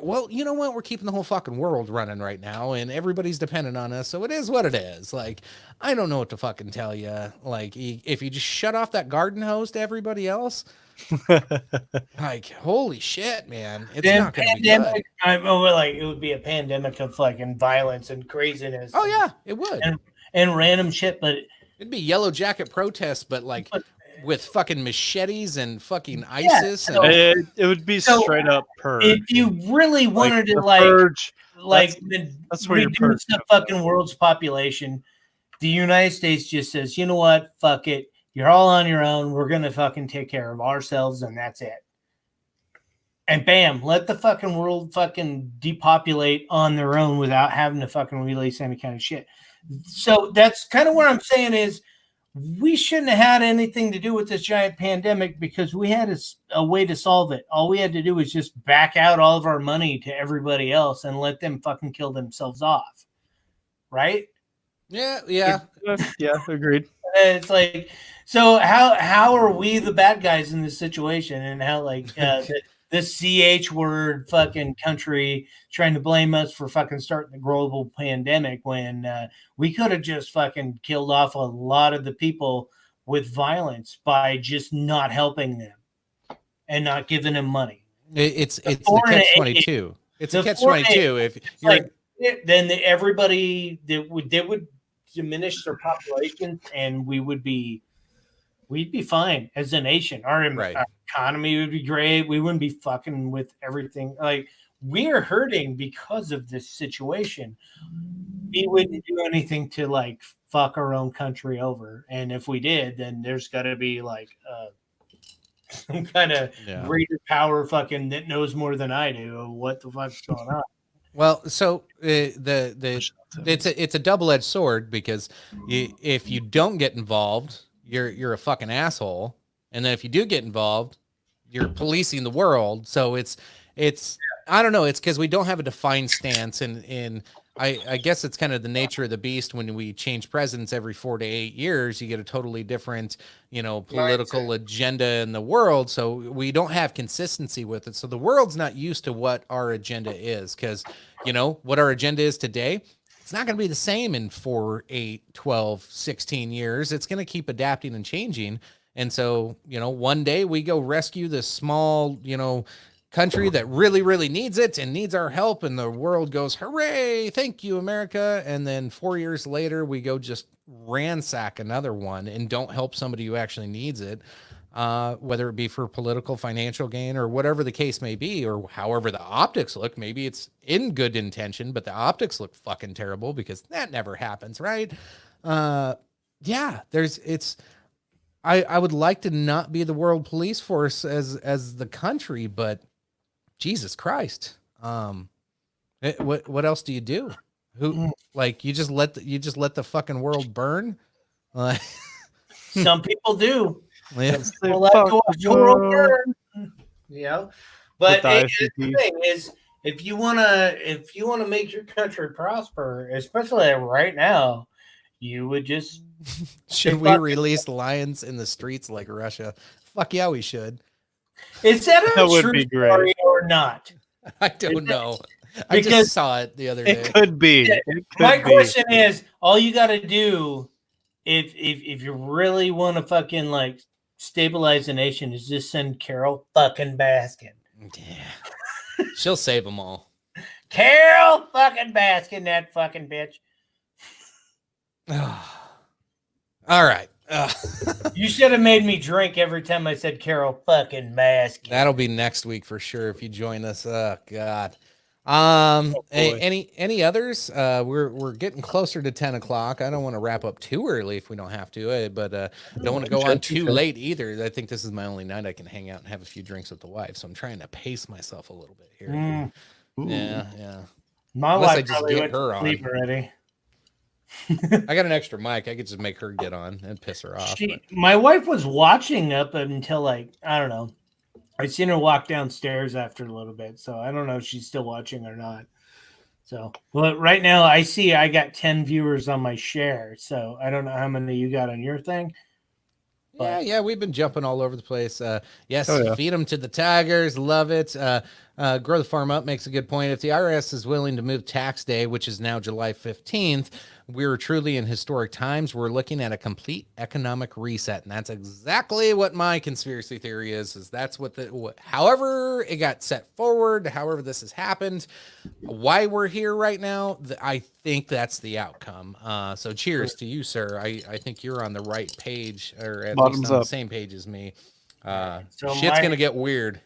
Speaker 3: Well, you know what? We're keeping the whole fucking world running right now, and everybody's dependent on us. So it is what it is. Like, I don't know what to fucking tell you. Like, if you just shut off that garden hose to everybody else, like, holy shit, man. It's not going to be good.
Speaker 6: It would be a pandemic of fucking violence and craziness.
Speaker 3: Oh, yeah, it would.
Speaker 6: And random shit, but
Speaker 3: it'd be yellow jacket protests, but like with fucking machetes and fucking ISIS.
Speaker 6: So,
Speaker 3: and
Speaker 4: it would be straight up purge.
Speaker 6: If you really wanted to
Speaker 4: purge,
Speaker 6: that's where reduce the fucking world's population, the United States just says, you know what, fuck it. You're all on your own. We're going to fucking take care of ourselves, and that's it. And bam, let the fucking world fucking depopulate on their own without having to fucking release any kind of shit. So that's kind of what I'm saying is we shouldn't have had anything to do with this giant pandemic because we had a way to solve it. All we had to do was just back out all of our money to everybody else and let them fucking kill themselves off. Right?
Speaker 3: Yeah.
Speaker 4: Agreed.
Speaker 6: It's like, so how are we the bad guys in this situation? And how like this CH word fucking country trying to blame us for fucking starting the global pandemic when we could have just fucking killed off a lot of the people with violence by just not helping them and not giving them money.
Speaker 3: It's the catch-22. It's a catch-22. If you're
Speaker 6: then everybody that would diminish their populations, and we'd be fine as a nation. Our
Speaker 3: Right.
Speaker 6: economy would be great. We wouldn't be fucking with everything. Like, we're hurting because of this situation. We wouldn't do anything to like fuck our own country over. And if we did, then there's got to be like some kind of greater power fucking that knows more than I do of what the fuck's going on.
Speaker 3: Well, so it's a double-edged sword, because if you don't get involved, you're a fucking asshole, and then if you do get involved, you're policing the world. So it's I don't know. It's because we don't have a defined stance, and I guess it's kind of the nature of the beast. When we change presidents every 4 to 8 years, you get a totally different, political agenda in the world. So we don't have consistency with it. So the world's not used to what our agenda is, because, what our agenda is today, it's not going to be the same in 4, 8, 12, 16 years. It's going to keep adapting and changing. And so, one day we go rescue this small, country that really, really needs it and needs our help, and the world goes, hooray, thank you, America. And then 4 years later, we go just ransack another one and don't help somebody who actually needs it, whether it be for political, financial gain, or whatever the case may be, or however the optics look. Maybe it's in good intention, but the optics look fucking terrible, because that never happens, right? I would like to not be the world police force as the country, but Jesus Christ. What else do you do? You just let the fucking world burn?
Speaker 6: Some people do.
Speaker 3: Yeah.
Speaker 6: People let the world burn. But the thing is, if you wanna make your country prosper, especially right now, you would just
Speaker 3: should we release lions in the streets like Russia? Fuck yeah, we should.
Speaker 6: Is that a true story or not?
Speaker 3: I don't know. I just saw it the other day.
Speaker 4: It could be.
Speaker 6: My question is, all you got to do, if you really want to fucking like stabilize the nation, is just send Carol fucking Baskin.
Speaker 3: Yeah, she'll save them all.
Speaker 6: Carol fucking Baskin, that fucking bitch.
Speaker 3: All right.
Speaker 6: You should have made me drink every time I said Carol fucking Baskin.
Speaker 3: That'll be next week for sure if you join us. Oh God. Any others? We're getting closer to 10 o'clock. I don't want to wrap up too early if we don't have to, but don't want to go on too late either. I think this is my only night I can hang out and have a few drinks with the wife, so I'm trying to pace myself a little bit here. Yeah.
Speaker 6: My wife probably went to sleep already.
Speaker 3: I got an extra mic. I could just make her get on and piss her off.
Speaker 6: My wife was watching up until I don't know. I seen her walk downstairs after a little bit, so I don't know if she's still watching or not. So, but right now I see I got 10 viewers on my share, so I don't know how many you got on your thing.
Speaker 3: Yeah, we've been jumping all over the place. Feed them to the tigers. Love it. Grow the Farm Up makes a good point. If the IRS is willing to move tax day, which is now July 15th, we're truly in historic times. We're looking at a complete economic reset. And that's exactly what my conspiracy theory is that's however it got set forward, however this has happened, why we're here right now, I think that's the outcome. So cheers to you, sir. I think you're on the right page, or at least on the same page as me. Shit's going to get weird.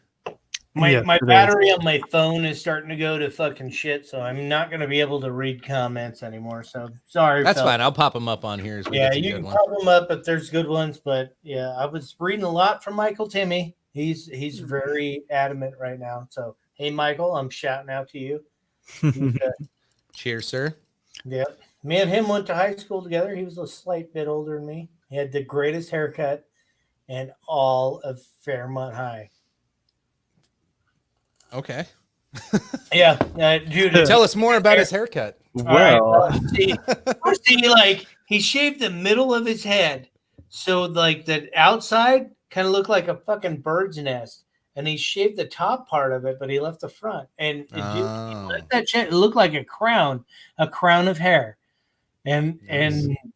Speaker 6: My battery on my phone is starting to go to fucking shit, so I'm not going to be able to read comments anymore. So sorry.
Speaker 3: That's fine. I'll pop them up on here.
Speaker 6: You can pop them up if there's good ones. But yeah, I was reading a lot from Michael Timmy. He's very adamant right now. So hey, Michael, I'm shouting out to you.
Speaker 3: Cheers, sir.
Speaker 6: Yeah, me and him went to high school together. He was a slight bit older than me. He had the greatest haircut in all of Fairmont High.
Speaker 3: Okay.
Speaker 6: Yeah, dude.
Speaker 3: Tell us more about his haircut.
Speaker 4: Well,
Speaker 6: see, he shaved the middle of his head, so like the outside kind of looked like a fucking bird's nest, and he shaved the top part of it, but he left the front, and it looked like a crown of hair, and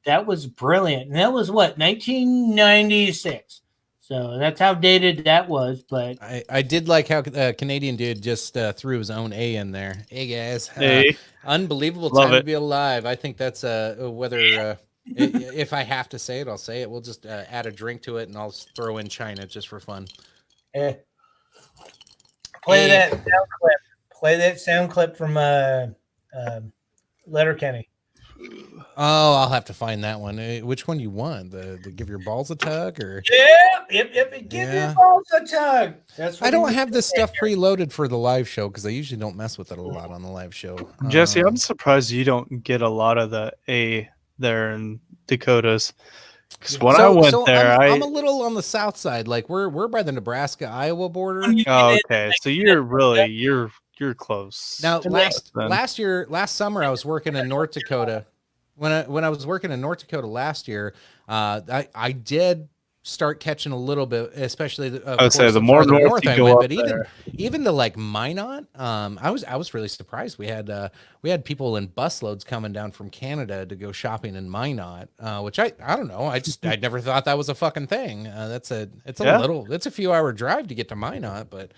Speaker 6: that was brilliant. And that was what 1996.
Speaker 5: So that's how dated that was. But
Speaker 3: I did like how Canadian dude just threw his own A in there. Hey guys,
Speaker 4: Hey,
Speaker 3: unbelievable
Speaker 4: love
Speaker 3: time to
Speaker 4: it.
Speaker 3: be alive. I think that's whether if I have to say it, I'll say it. We'll just add a drink to it, and I'll throw in China just for fun.
Speaker 6: Play
Speaker 3: Hey.
Speaker 6: that sound clip. Play that sound clip from Letterkenny.
Speaker 3: Oh, I'll have to find that one. Which one you want? The give your balls a tug or?
Speaker 6: Yep. Give
Speaker 3: Yeah.
Speaker 6: your balls a tug. That's what
Speaker 3: I don't
Speaker 6: he
Speaker 3: have
Speaker 6: was
Speaker 3: this
Speaker 6: saying
Speaker 3: stuff preloaded for the live show because I usually don't mess with it a lot on the live show.
Speaker 4: Jesse, I'm surprised you don't get a lot of the A there in Dakotas. Because when I went there,
Speaker 3: I'm a little on the south side. Like we're by the Nebraska Iowa border.
Speaker 6: When you get
Speaker 4: Oh,
Speaker 6: in,
Speaker 4: okay,
Speaker 6: like,
Speaker 4: so you're really you're close.
Speaker 3: Now
Speaker 4: to
Speaker 3: last
Speaker 4: us then.
Speaker 3: last summer I was working in North Dakota. When I was working in North Dakota last year, I did start catching a little bit, especially
Speaker 4: I would say the more
Speaker 3: farther
Speaker 4: north you
Speaker 3: I
Speaker 4: go
Speaker 3: went.
Speaker 4: up
Speaker 3: But
Speaker 4: there.
Speaker 3: even to like Minot, I was really surprised. We had people in busloads coming down from Canada to go shopping in Minot, which I don't know. I never thought that was a fucking thing. It's a few hour drive to get to Minot, but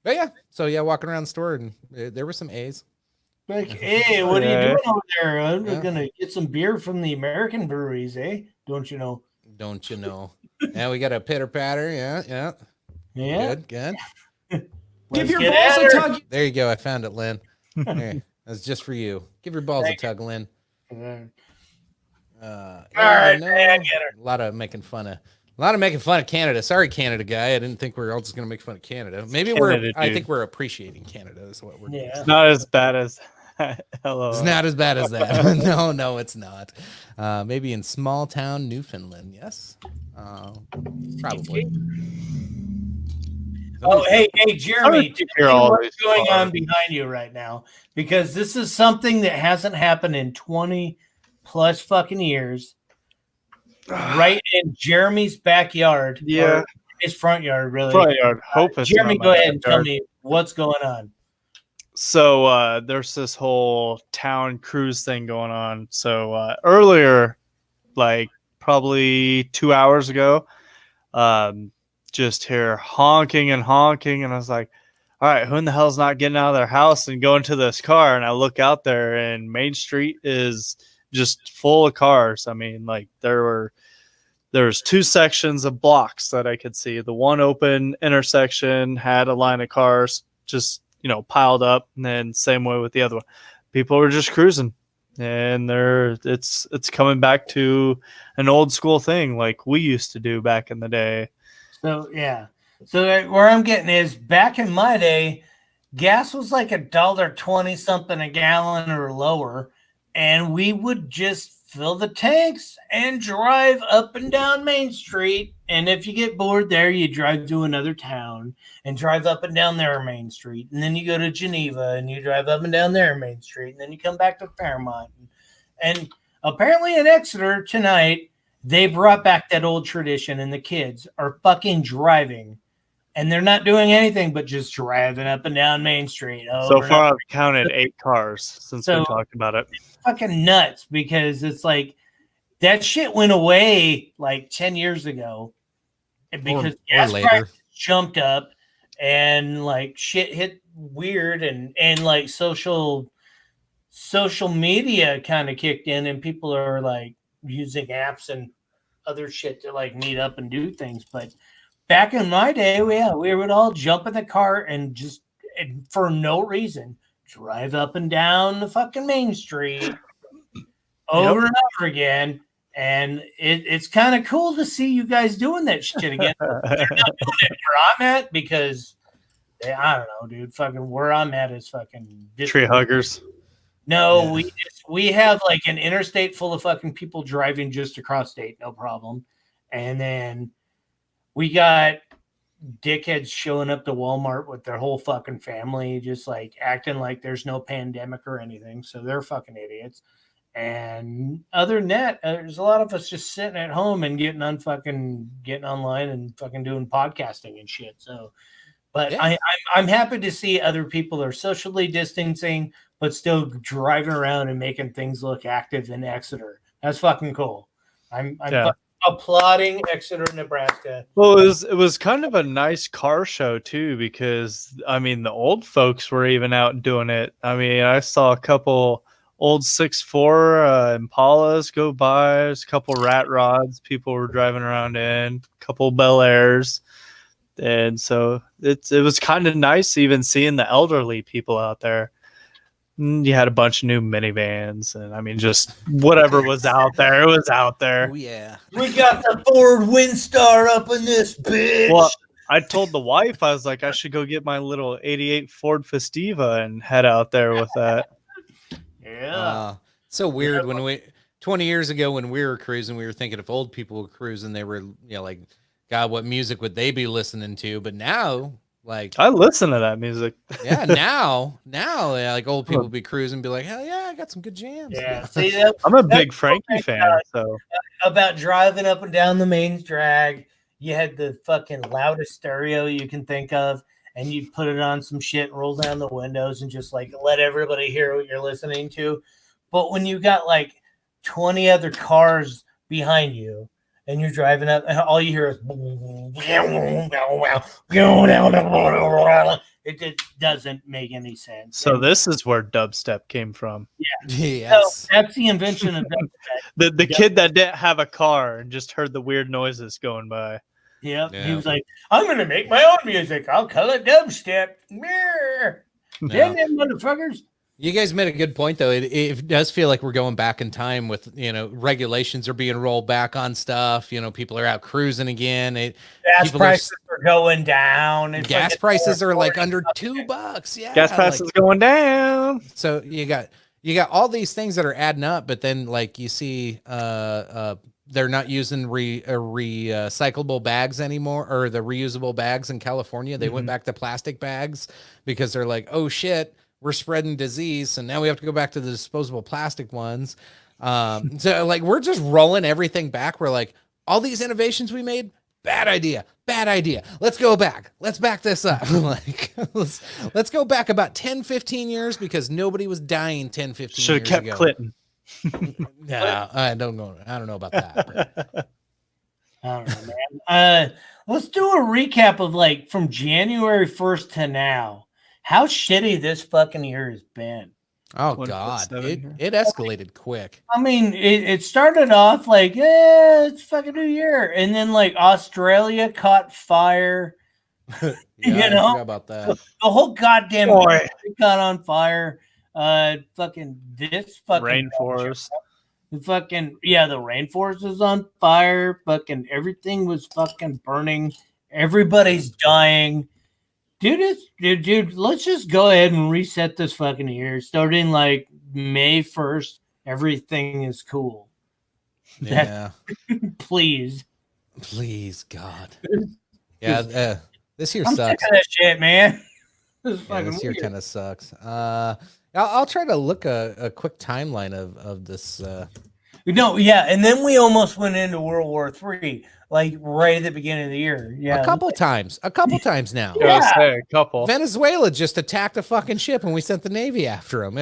Speaker 3: yeah. So yeah, walking around the store and there were some A's.
Speaker 6: like, hey, what are you
Speaker 4: Yeah.
Speaker 6: doing over there? I'm
Speaker 3: Yeah.
Speaker 6: gonna get some beer from the American breweries, eh? Don't you know?
Speaker 3: Don't you know? Yeah, we got a pitter patter. Yeah.
Speaker 6: Yeah.
Speaker 3: Good.
Speaker 6: Let's get at her.
Speaker 3: tug. There you go. I found it, Lynn. There, that's just for you. Give your balls
Speaker 6: Thank
Speaker 3: a tug, Lynn.
Speaker 6: All
Speaker 3: All
Speaker 6: right, man, I get her.
Speaker 3: A lot of making fun of Canada. Sorry, Canada guy. I didn't think we were all just gonna make fun of Canada. Maybe
Speaker 4: Canada,
Speaker 3: I
Speaker 4: dude.
Speaker 3: think we're appreciating Canada is what we're doing.
Speaker 6: Yeah.
Speaker 4: It's not as bad as hello.
Speaker 3: It's not as bad as that. No, it's not. Maybe in small town Newfoundland, yes. Probably.
Speaker 6: Oh, hey, Jeremy,
Speaker 4: to
Speaker 6: tell
Speaker 4: hear
Speaker 6: me
Speaker 4: all
Speaker 6: what's
Speaker 4: these
Speaker 6: going
Speaker 4: cars.
Speaker 6: on behind you right now, because this is something that hasn't happened in 20 plus fucking years. Right in Jeremy's backyard.
Speaker 4: Yeah.
Speaker 6: Or his front yard, really.
Speaker 4: Front yard. Hope it's
Speaker 6: Jeremy,
Speaker 4: not
Speaker 6: go
Speaker 4: my
Speaker 6: ahead and tell
Speaker 4: backyard.
Speaker 6: me what's going on.
Speaker 4: So there's this whole town cruise thing going on. So earlier, like probably 2 hours ago, just hear honking, and I was like, all right, who in the hell's not getting out of their house and going to this car? And I look out there, and Main Street is just full of cars. I mean, like there's two sections of blocks that I could see. The one open intersection had a line of cars just piled up, and then same way with the other one. People were just cruising, and it's coming back to an old school thing like we used to do back in the day.
Speaker 6: So, yeah. So, where I'm getting is back in my day, gas was like $1.20 something a gallon or lower, and we would just fill the tanks and drive up and down Main Street. And if you get bored there, you drive to another town and drive up and down their Main Street. And then you go to Geneva and you drive up and down their Main Street. And then you come back to Fairmont. And apparently in Exeter tonight, they brought back that old tradition, and the kids are fucking driving. And they're not doing anything but just driving up and down Main Street.
Speaker 4: So far, I've counted 8 cars since we talked about it.
Speaker 6: Fucking nuts, because it's like that shit went away like 10 years ago because gas prices jumped up and like shit hit weird, and like social media kind of kicked in, and people are like using apps and other shit to like meet up and do things. But back in my day, we would all jump in the car and just for no reason drive up and down the fucking Main Street over and over again. And it's kind of cool to see you guys doing that shit again. They're not doing it where I'm at, because I don't know, dude. Fucking where I'm at is fucking
Speaker 4: tree huggers.
Speaker 6: No, yeah. we have like an interstate full of fucking people driving just across state, no problem. And then we got dickheads showing up to Walmart with their whole fucking family, just like acting like there's no pandemic or anything. So they're fucking idiots. And other than that, there's a lot of us just sitting at home and getting online and fucking doing podcasting and shit. So, but yeah. I'm happy to see other people are socially distancing, but still driving around and making things look active in Exeter. That's fucking cool. I'm fucking applauding Exeter, Nebraska.
Speaker 4: Well, it was kind of a nice car show too, because I mean the old folks were even out doing it. I mean, I saw a couple old 6.4 Impalas go by, there's a couple rat rods people were driving around in, a couple Bel Airs, and so it was kind of nice even seeing the elderly people out there. You had a bunch of new minivans, and I mean, just whatever was out there, it was out there.
Speaker 3: Oh yeah.
Speaker 6: We got the Ford Windstar up in this bitch.
Speaker 4: Well, I told the wife, I was like, I should go get my little 88 Ford Festiva and head out there with that.
Speaker 6: Yeah.
Speaker 3: So weird when 20 years ago when we were cruising, we were thinking if old people were cruising, they were, like, God, what music would they be listening to? But now, like,
Speaker 4: I listen to that music.
Speaker 3: yeah, now, yeah, like old people be cruising, be like, hell yeah, I got some good jams.
Speaker 6: Yeah. See that?
Speaker 4: I'm a big Frankie fan, so
Speaker 6: About driving up and down the mains drag, you had the fucking loudest stereo you can think of, and you put it on some shit, roll down the windows, and just like let everybody hear what you're listening to. But when you got like 20 other cars behind you and you're driving up and all you hear is it doesn't make any sense.
Speaker 4: so this is where dubstep came from.
Speaker 3: Yes.
Speaker 6: So that's the invention of dubstep.
Speaker 4: The kid that didn't have a car and just heard the weird noises going by.
Speaker 6: Yep.
Speaker 3: Yeah.
Speaker 6: He was like, I'm gonna make my own music. I'll call it dubstep. Damn them motherfuckers.
Speaker 3: You guys made a good point, though. It does feel like we're going back in time with, regulations are being rolled back on stuff. People are out cruising again.
Speaker 6: Gas
Speaker 3: people
Speaker 6: prices are going down. It's
Speaker 3: gas
Speaker 6: like
Speaker 3: prices are like under $2. Yeah.
Speaker 4: Gas prices going down.
Speaker 3: So you got all these things that are adding up, but then like you see, they're not using recyclable bags anymore, or the reusable bags in California. They went back to plastic bags because they're like, oh shit, we're spreading disease. So now we have to go back to the disposable plastic ones. So like, we're just rolling everything back. We're like, all these innovations we made, bad idea. Let's go back. Let's back this up. Like, let's go back about 10, 15 years because nobody was dying 10, 15
Speaker 4: Should have
Speaker 3: years
Speaker 4: kept
Speaker 3: ago.
Speaker 4: Clinton.
Speaker 3: Yeah, I don't know. I don't know about that. But.
Speaker 6: I don't know, man. Let's do a recap of like from January 1st to now. How shitty this fucking year has been.
Speaker 3: Oh
Speaker 4: 1.7
Speaker 3: God,
Speaker 4: here.
Speaker 3: it escalated quick.
Speaker 6: I mean, it started off like, it's fucking New Year. And then like Australia caught fire.
Speaker 3: Yeah,
Speaker 6: You
Speaker 3: I
Speaker 6: know?
Speaker 3: forgot about that.
Speaker 6: The whole goddamn
Speaker 4: Boy.
Speaker 6: country got on fire. Fucking this fucking
Speaker 4: Rainforest.
Speaker 6: the rainforest is on fire. Fucking everything was fucking burning. Everybody's dying. Dude, let's just go ahead and reset this fucking year. Starting like May 1st, everything is cool.
Speaker 3: Yeah,
Speaker 6: Please.
Speaker 3: please, God. Yeah, this year
Speaker 6: I'm sick
Speaker 3: sucks.
Speaker 6: of that shit, man. This is
Speaker 3: Yeah,
Speaker 6: fucking
Speaker 3: this year
Speaker 6: weird.
Speaker 3: kind of sucks. I'll try to look a quick timeline of this.
Speaker 6: No, yeah, and then we almost went into World War III, like right at the beginning of the year. Yeah,
Speaker 3: A couple times now.
Speaker 4: I was saying, a couple.
Speaker 3: Venezuela just attacked a fucking ship, and we sent the Navy after them.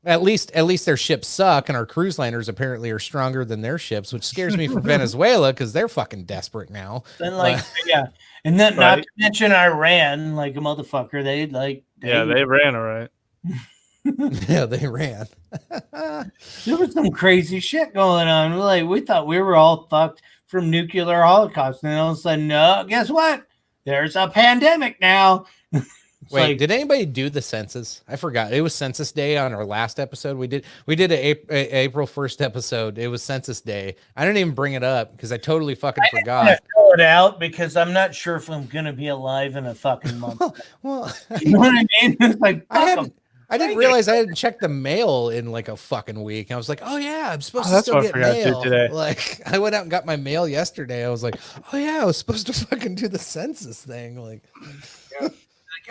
Speaker 3: At least their ships suck, and our cruise liners apparently are stronger than their ships, which scares me for Venezuela because they're fucking desperate now.
Speaker 6: Then and then not to mention Iran, like a motherfucker. They
Speaker 4: ran all right.
Speaker 3: Yeah, they ran.
Speaker 6: there was some crazy shit going on. We thought we were all fucked from nuclear holocaust, and then all of a sudden, no, guess what? There's a pandemic now.
Speaker 3: Wait, did anybody do the census? I forgot. It was Census Day on our last episode. We did a April 1st episode. It was Census Day. I didn't even bring it up because I totally fucking forgot.
Speaker 6: to fill it out because I'm not sure if I'm gonna be alive in a fucking month.
Speaker 3: Well,
Speaker 6: You know what I mean? It's like
Speaker 3: I didn't realize I hadn't checked the mail in like a fucking week. I was like, oh yeah, I'm supposed to
Speaker 4: that's
Speaker 3: still
Speaker 4: what I
Speaker 3: get
Speaker 4: forgot to do
Speaker 3: mail.
Speaker 4: today.
Speaker 3: Like I went out and got my mail yesterday. I was like, oh yeah, I was supposed to fucking do the census thing. Like,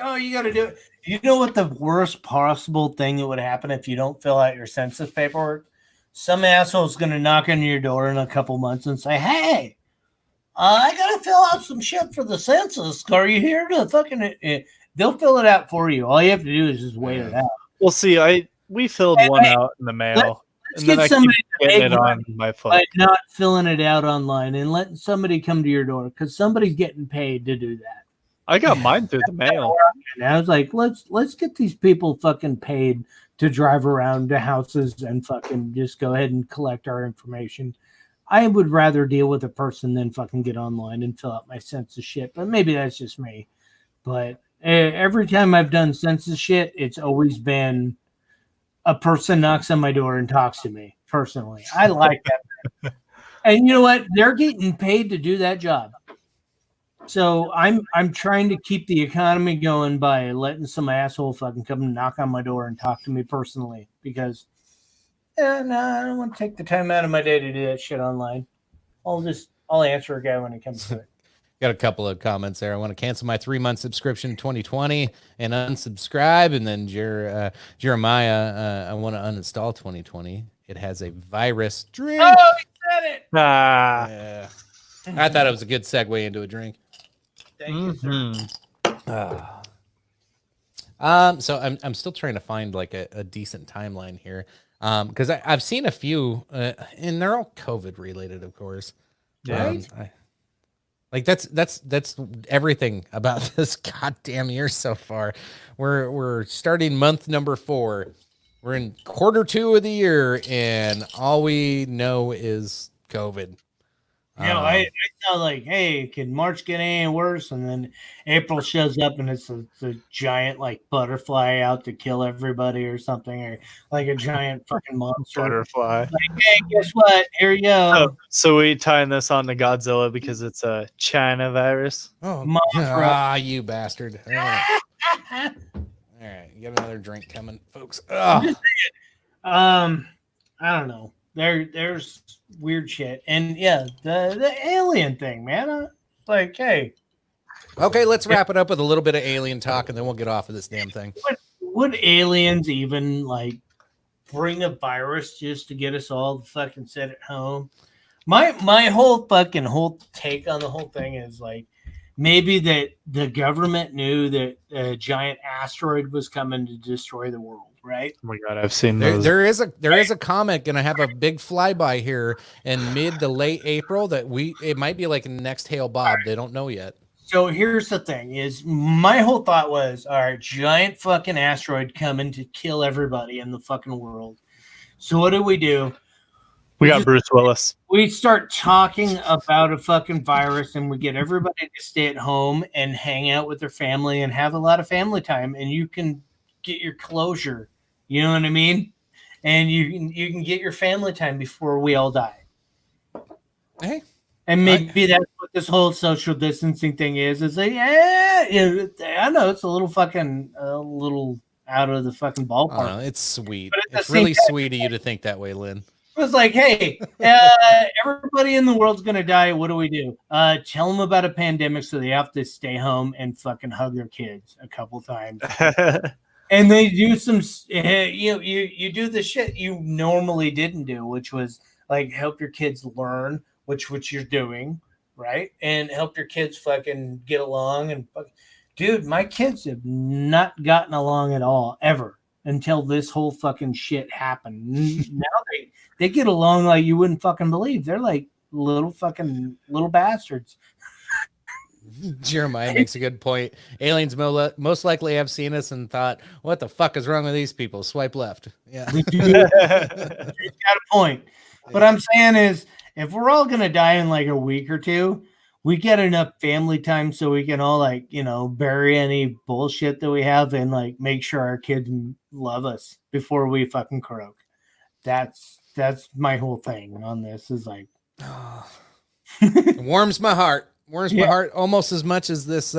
Speaker 6: oh, you got to do it. You know what the worst possible thing that would happen if you don't fill out your census paperwork? Some asshole's going to knock on your door in a couple months and say, hey, I got to fill out some shit for the census. Are you here to fucking... They'll fill it out for you. All you have to do is just wait it out.
Speaker 4: Well, see, we filled one out in the mail. And then
Speaker 6: get
Speaker 4: I keep
Speaker 6: somebody to
Speaker 4: getting
Speaker 6: make
Speaker 4: it
Speaker 6: money
Speaker 4: on my phone.
Speaker 6: by not filling it out online and letting somebody come to your door because somebody's getting paid to do that.
Speaker 4: I got mine through the mail.
Speaker 6: And I was like, let's get these people fucking paid to drive around to houses and fucking just go ahead and collect our information. I would rather deal with a person than fucking get online and fill out my census shit. But maybe that's just me. But every time I've done census shit, it's always been a person knocks on my door and talks to me personally. I like that. And you know what? They're getting paid to do that job. So I'm trying to keep the economy going by letting some asshole fucking come and knock on my door and talk to me personally because no, I don't want to take the time out of my day to do that shit online. I'll answer a guy when it comes to it.
Speaker 3: Got a couple of comments there. I want to cancel my 3-month subscription 2020 and unsubscribe. And then Jeremiah, I want to uninstall 2020. It has a virus. Drink.
Speaker 6: Oh, he said it.
Speaker 3: Yeah. I thought it was a good segue into a drink.
Speaker 6: Thank you, sir.
Speaker 3: So I'm still trying to find like a decent timeline here. Because I've seen a few, and they're all COVID related, of course.
Speaker 4: Right.
Speaker 3: Like that's everything about this goddamn year so far. We're starting month number 4. We're in quarter 2 of the year, and all we know is COVID.
Speaker 6: I thought like, hey, can March get any worse? And then April shows up and it's a giant like butterfly out to kill everybody or something, or like a giant fucking monster.
Speaker 4: Butterfly.
Speaker 6: Like, hey, guess what? Here you go.
Speaker 4: Oh, so we tying this on to Godzilla because it's a China virus.
Speaker 3: Oh,
Speaker 6: Mothra.
Speaker 3: you bastard! All right, you got another drink coming, folks. Ugh.
Speaker 6: I don't know. There's weird shit, and yeah, the alien thing, man. Like, hey,
Speaker 3: Okay, let's wrap it up with a little bit of alien talk, and then we'll get off of this damn thing.
Speaker 6: would aliens even like bring a virus just to get us all to fucking sit at home? My whole take on the whole thing is like maybe that the government knew that a giant asteroid was coming to destroy the world, right?
Speaker 4: Oh my god, I've seen those.
Speaker 3: There is a comet gonna have a big flyby here in mid to late April that it might be like next Hail Bob. They don't know yet.
Speaker 6: So here's the thing: is my whole thought was, all right, giant fucking asteroid coming to kill everybody in the fucking world. So what do?
Speaker 4: We got Bruce Willis.
Speaker 6: We start talking about a fucking virus and we get everybody to stay at home and hang out with their family and have a lot of family time, and you can get your closure. You know what I mean? And you can get your family time before we all die.
Speaker 3: Hey,
Speaker 6: and maybe that's what this whole social distancing thing is. Is like, I know it's a little out of the fucking ballpark.
Speaker 3: It's sweet. It's really sweet of you to think that way, Lynn.
Speaker 6: It was like, hey, everybody in the world's going to die. What do we do? Tell them about a pandemic so they have to stay home and fucking hug their kids a couple times. And they do some, you do the shit you normally didn't do, which was like help your kids learn, which you're doing, right? And help your kids fucking get along. And dude, my kids have not gotten along at all, ever, until this whole fucking shit happened. Now they get along like you wouldn't fucking believe. They're like little bastards.
Speaker 3: Jeremiah makes a good point. Aliens most likely have seen us and thought, what the fuck is wrong with these people? Swipe left. Yeah.
Speaker 6: He's got a point. What I'm saying is, if we're all going to die in like a week or two, we get enough family time so we can all like, bury any bullshit that we have and like make sure our kids love us before we fucking croak. That's my whole thing on this is like,
Speaker 3: it warms my heart. My heart almost as much as this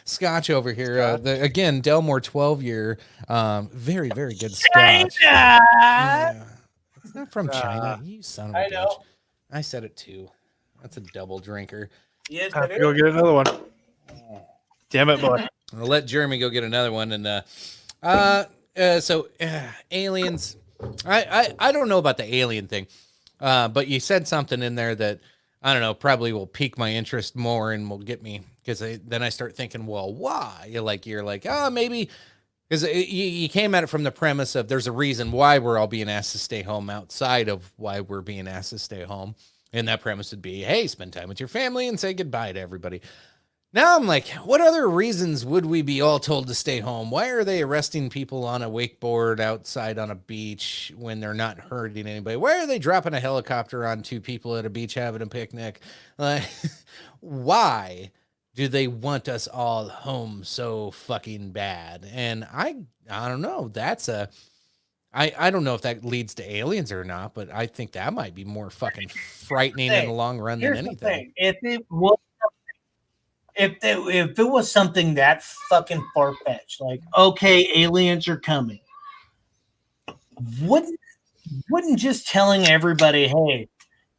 Speaker 3: scotch over here. Again, Delmore 12-year, very, very good scotch. Yeah. It's not from China. You son of a bitch. I said it too. That's a double drinker.
Speaker 6: Yes,
Speaker 4: I have to go get another one. Damn it, boy.
Speaker 3: I'll let Jeremy go get another one. And aliens. I don't know about the alien thing, but you said something in there that I don't know, probably will pique my interest more and will get me, because then I start thinking, well, why? You're like, oh, maybe Because you came at it from the premise of there's a reason why we're all being asked to stay home outside of why we're being asked to stay home. And that premise would be, hey, spend time with your family and say goodbye to everybody. Now I'm like, what other reasons would we be all told to stay home? Why are they arresting people on a wakeboard outside on a beach when they're not hurting anybody? Why are they dropping a helicopter on two people at a beach having a picnic? Why do they want us all home so fucking bad? And I don't know. I don't know if that leads to aliens or not, but I think that might be more fucking frightening in the long run than
Speaker 6: Here's the
Speaker 3: anything.
Speaker 6: thing. If it was something that fucking far fetched, like okay, aliens are coming, wouldn't just telling everybody, hey,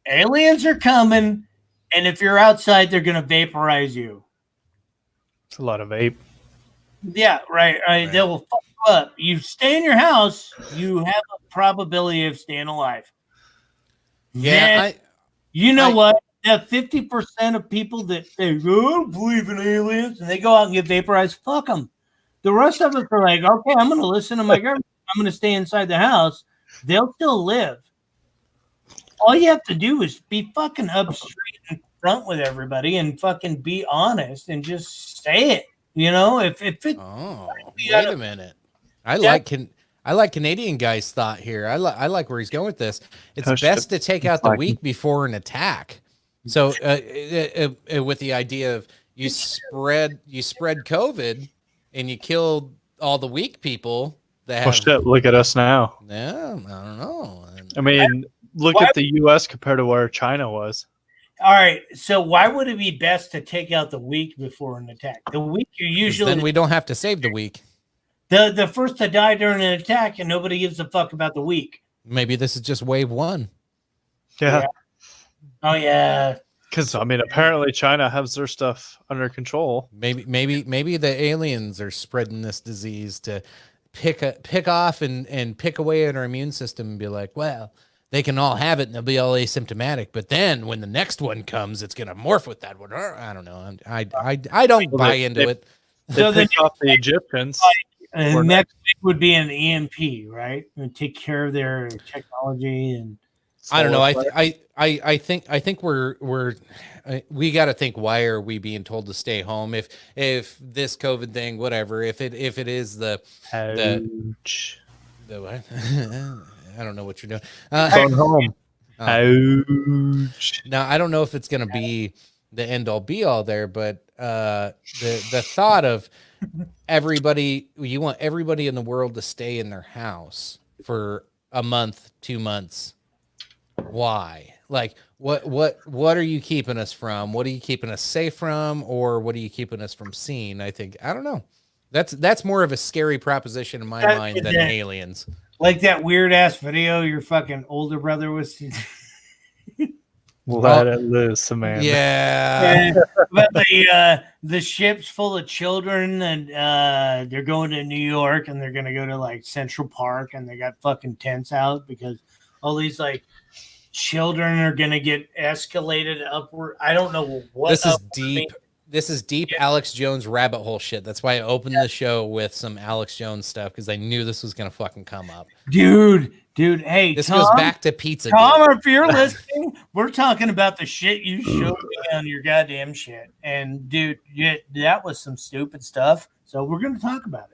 Speaker 6: aliens are coming, and if you're outside, they're gonna vaporize you.
Speaker 4: It's a lot of vape.
Speaker 6: Yeah, right.
Speaker 3: Right.
Speaker 6: They will fuck you up. You stay in your house, you have a probability of staying alive.
Speaker 3: Yeah,
Speaker 6: Then, you know
Speaker 3: I-
Speaker 6: what? That 50% of people that say, oh, I don't believe in aliens, and they go out and get vaporized, fuck them. The rest of us are like, okay, I'm going to listen to my government. I'm going to stay inside the house. They'll still live. All you have to do is be fucking up straight in front with everybody and fucking be honest and just say it. You know, if it
Speaker 3: Oh,
Speaker 6: You
Speaker 3: wait
Speaker 6: gotta-
Speaker 3: a minute. I like Canadian guy's thought here. I like where he's going with this. It's
Speaker 4: Oh, shit.
Speaker 3: best to take out the
Speaker 4: Like-
Speaker 3: weak before an attack. So with the idea of you spread COVID and you killed all the weak people that
Speaker 4: Well,
Speaker 3: have.
Speaker 4: shit, look at us now.
Speaker 3: Yeah, I don't know.
Speaker 4: I mean, look at the U.S. compared to where China was.
Speaker 6: all right, so why would it be best to take out the weak before an attack? The weak are
Speaker 3: 'Cause
Speaker 6: usually
Speaker 3: then we don't have to save the weak.
Speaker 6: the first to die during an attack, and nobody gives a fuck about the weak.
Speaker 3: Maybe this is just wave one.
Speaker 4: Yeah.
Speaker 6: Oh yeah,
Speaker 4: Because, I mean, apparently China has their stuff under control.
Speaker 3: Maybe the aliens are spreading this disease to pick off and pick away at our immune system and be like, well, they can all have it and they'll be all asymptomatic. But then when the next one comes, it's gonna morph with that one. I don't know. I don't buy into it.
Speaker 4: They
Speaker 6: So then-
Speaker 4: picked off the Egyptians.
Speaker 6: and
Speaker 4: Or
Speaker 6: next week would be an EMP, right? And take care of their technology and
Speaker 3: I don't know.
Speaker 4: Solar flare.
Speaker 3: I think we got to think, why are we being told to stay home if this COVID thing, whatever, if it is the
Speaker 4: Ouch.
Speaker 3: what? I don't know what you're doing.
Speaker 4: Going home.
Speaker 3: Oh.
Speaker 4: Ouch.
Speaker 3: Now I don't know if it's going to be the end all be all there, but the thought of you want everybody in the world to stay in their house for a month, 2 months. Why? Like, what are you keeping us from? What are you keeping us safe from, or what are you keeping us from seeing? I don't know. That's more of a scary proposition in my mind than aliens.
Speaker 6: like that weird ass video your fucking older brother was.
Speaker 4: Let it loose, man.
Speaker 3: Yeah.
Speaker 6: But the ship's full of children, and they're going to New York, and they're gonna go to like Central Park, and they got fucking tents out because all these like children are gonna get escalated upward. I don't know what
Speaker 3: This is
Speaker 6: upward
Speaker 3: deep.
Speaker 6: means.
Speaker 3: This is deep Alex Jones rabbit hole shit. That's why I opened the show with some Alex Jones stuff, because I knew this was gonna fucking come up.
Speaker 6: dude. Hey,
Speaker 3: This
Speaker 6: Tom,
Speaker 3: goes back to Pizza.
Speaker 6: Tom, if you're listening, we're talking about the shit you showed me on your goddamn shit. And dude, that was some stupid stuff. So we're gonna talk about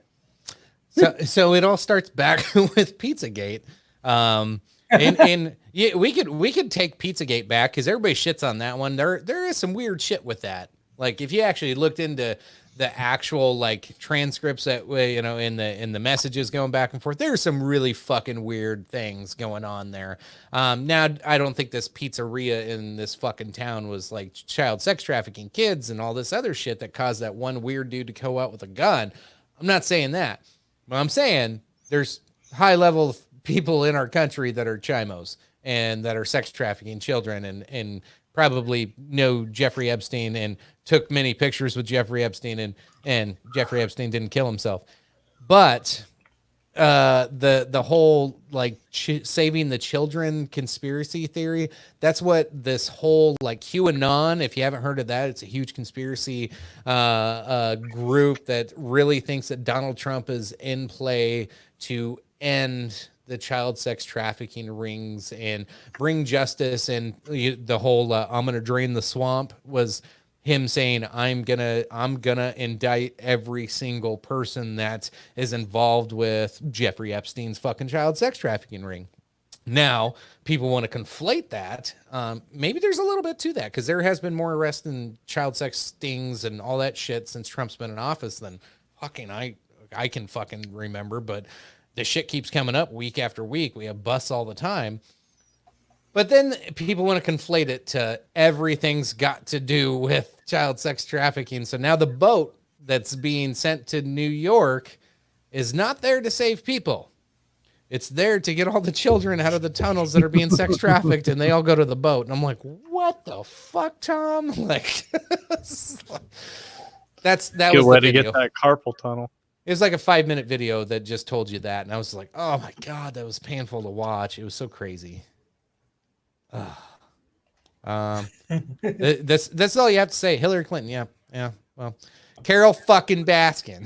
Speaker 6: it.
Speaker 3: So it all starts back with Pizzagate. And yeah, we could take Pizzagate back because everybody shits on that one. There is some weird shit with that. Like if you actually looked into the actual like transcripts that way, you know, in the messages going back and forth, there's some really fucking weird things going on there. Now I don't think this pizzeria in this fucking town was like child sex trafficking kids and all this other shit that caused that one weird dude to go out with a gun. I'm not saying that, but I'm saying there's high level people in our country that are chimos and that are sex trafficking children and probably know Jeffrey Epstein and took many pictures with Jeffrey Epstein and Jeffrey Epstein didn't kill himself. But the whole like saving the children conspiracy theory. That's what this whole like QAnon, if you haven't heard of that, it's a huge conspiracy group that really thinks that Donald Trump is in play to end the child sex trafficking rings and bring justice. And the whole I'm gonna drain the swamp was him saying, I'm gonna indict every single person that is involved with Jeffrey Epstein's fucking child sex trafficking ring. Now, people want to conflate that. Maybe there's a little bit to that, because there has been more arrests and child sex stings and all that shit since Trump's been in office than fucking I can fucking remember. But the shit keeps coming up week after week. We have busts all the time. But then people want to conflate it to everything's got to do with child sex trafficking. So now the boat that's being sent to New York is not there to save people. It's there to get all the children out of the tunnels that are being sex trafficked, and they all go to the boat. And I'm like, what the fuck, Tom? Like, that
Speaker 4: Good
Speaker 3: was
Speaker 4: way
Speaker 3: the
Speaker 4: to
Speaker 3: video.
Speaker 4: get that carpal tunnel.
Speaker 3: It was like a 5-minute video that just told you that. And I was like, oh my God, that was painful to watch. It was so crazy. That's all you have to say. Hillary Clinton. Yeah. Well, Carol fucking Baskin.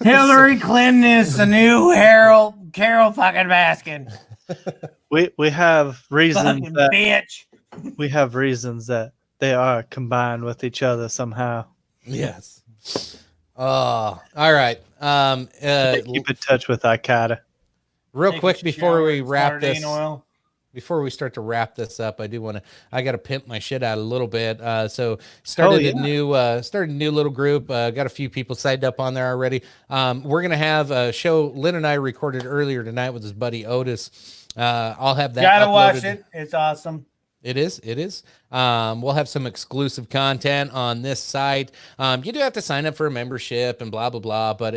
Speaker 6: Hillary Clinton is the new Carol fucking Baskin.
Speaker 4: We have reasons
Speaker 6: Fucking
Speaker 4: that
Speaker 6: bitch.
Speaker 4: we have reasons that they are combined with each other somehow.
Speaker 3: Yes. Oh, all right.
Speaker 4: Keep in touch with Ikata.
Speaker 3: Real
Speaker 6: Take a
Speaker 3: quick before
Speaker 6: shower
Speaker 3: we
Speaker 6: in
Speaker 3: wrap
Speaker 6: sardine
Speaker 3: this.
Speaker 6: oil.
Speaker 3: Before we start to wrap this up, I got to pimp my shit out a little bit. So started a new little group. Got a few people signed up on there already. We're going to have a show Lynn and I recorded earlier tonight with his buddy Otis. I'll have that.
Speaker 6: Gotta
Speaker 3: uploaded.
Speaker 6: watch it. It's awesome.
Speaker 3: It is. We'll have some exclusive content on this site. You do have to sign up for a membership and blah, blah, blah. But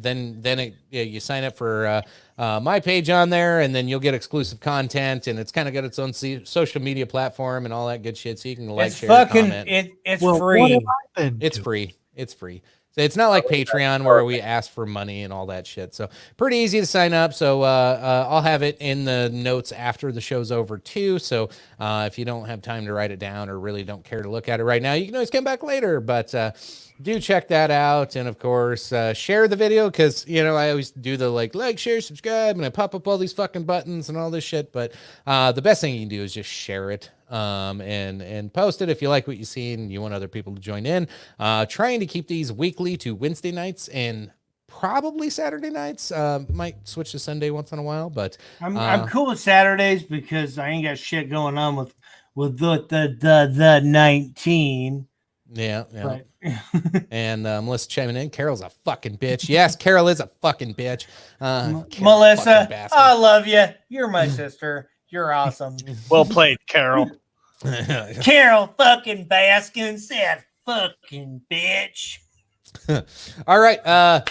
Speaker 3: then you sign up for my page on there, and then you'll get exclusive content, and it's kind of got its own social media platform and all that good shit. So you can
Speaker 6: It's
Speaker 3: share,
Speaker 6: fucking.
Speaker 3: comment.
Speaker 6: It's
Speaker 4: Well,
Speaker 6: free.
Speaker 4: what have I been
Speaker 3: It's
Speaker 4: doing?
Speaker 3: free. It's free. So it's not like Patreon where we ask for money and all that shit. So pretty easy to sign up. So I'll have it in the notes after the show's over too. So if you don't have time to write it down or really don't care to look at it right now, you can always come back later. But do check that out. And of course, share the video, because, I always do the like, share, subscribe, and I pop up all these fucking buttons and all this shit. But the best thing you can do is just share it. And post it if you like what you see and you want other people to join in. Trying to keep these weekly to Wednesday nights and probably Saturday nights. Might switch to Sunday once in a while, but
Speaker 6: I'm cool with Saturdays because I ain't got shit going on with the 19.
Speaker 3: yeah.
Speaker 6: But
Speaker 3: And Melissa chiming in. Carol's a fucking bitch. Yes, Carol is a fucking bitch. Carol
Speaker 6: Melissa,
Speaker 3: fucking Baskin.
Speaker 6: I love you. You're my sister. You're awesome.
Speaker 4: Well played, Carol.
Speaker 6: Carol fucking Baskin said fucking bitch.
Speaker 3: All right.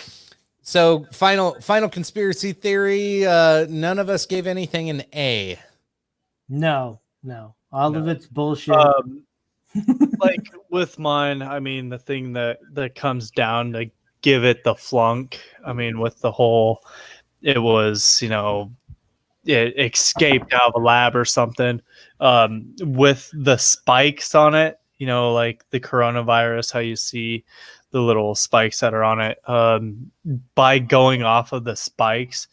Speaker 3: So final conspiracy theory. None of us gave anything an A.
Speaker 6: No. All of it's bullshit.
Speaker 4: Like with mine, I mean, the thing that comes down to give it the flunk. I mean, with the whole, it was, it escaped out of a lab or something. With the spikes on it, like the coronavirus, how you see the little spikes that are on it. By going off of the spikes,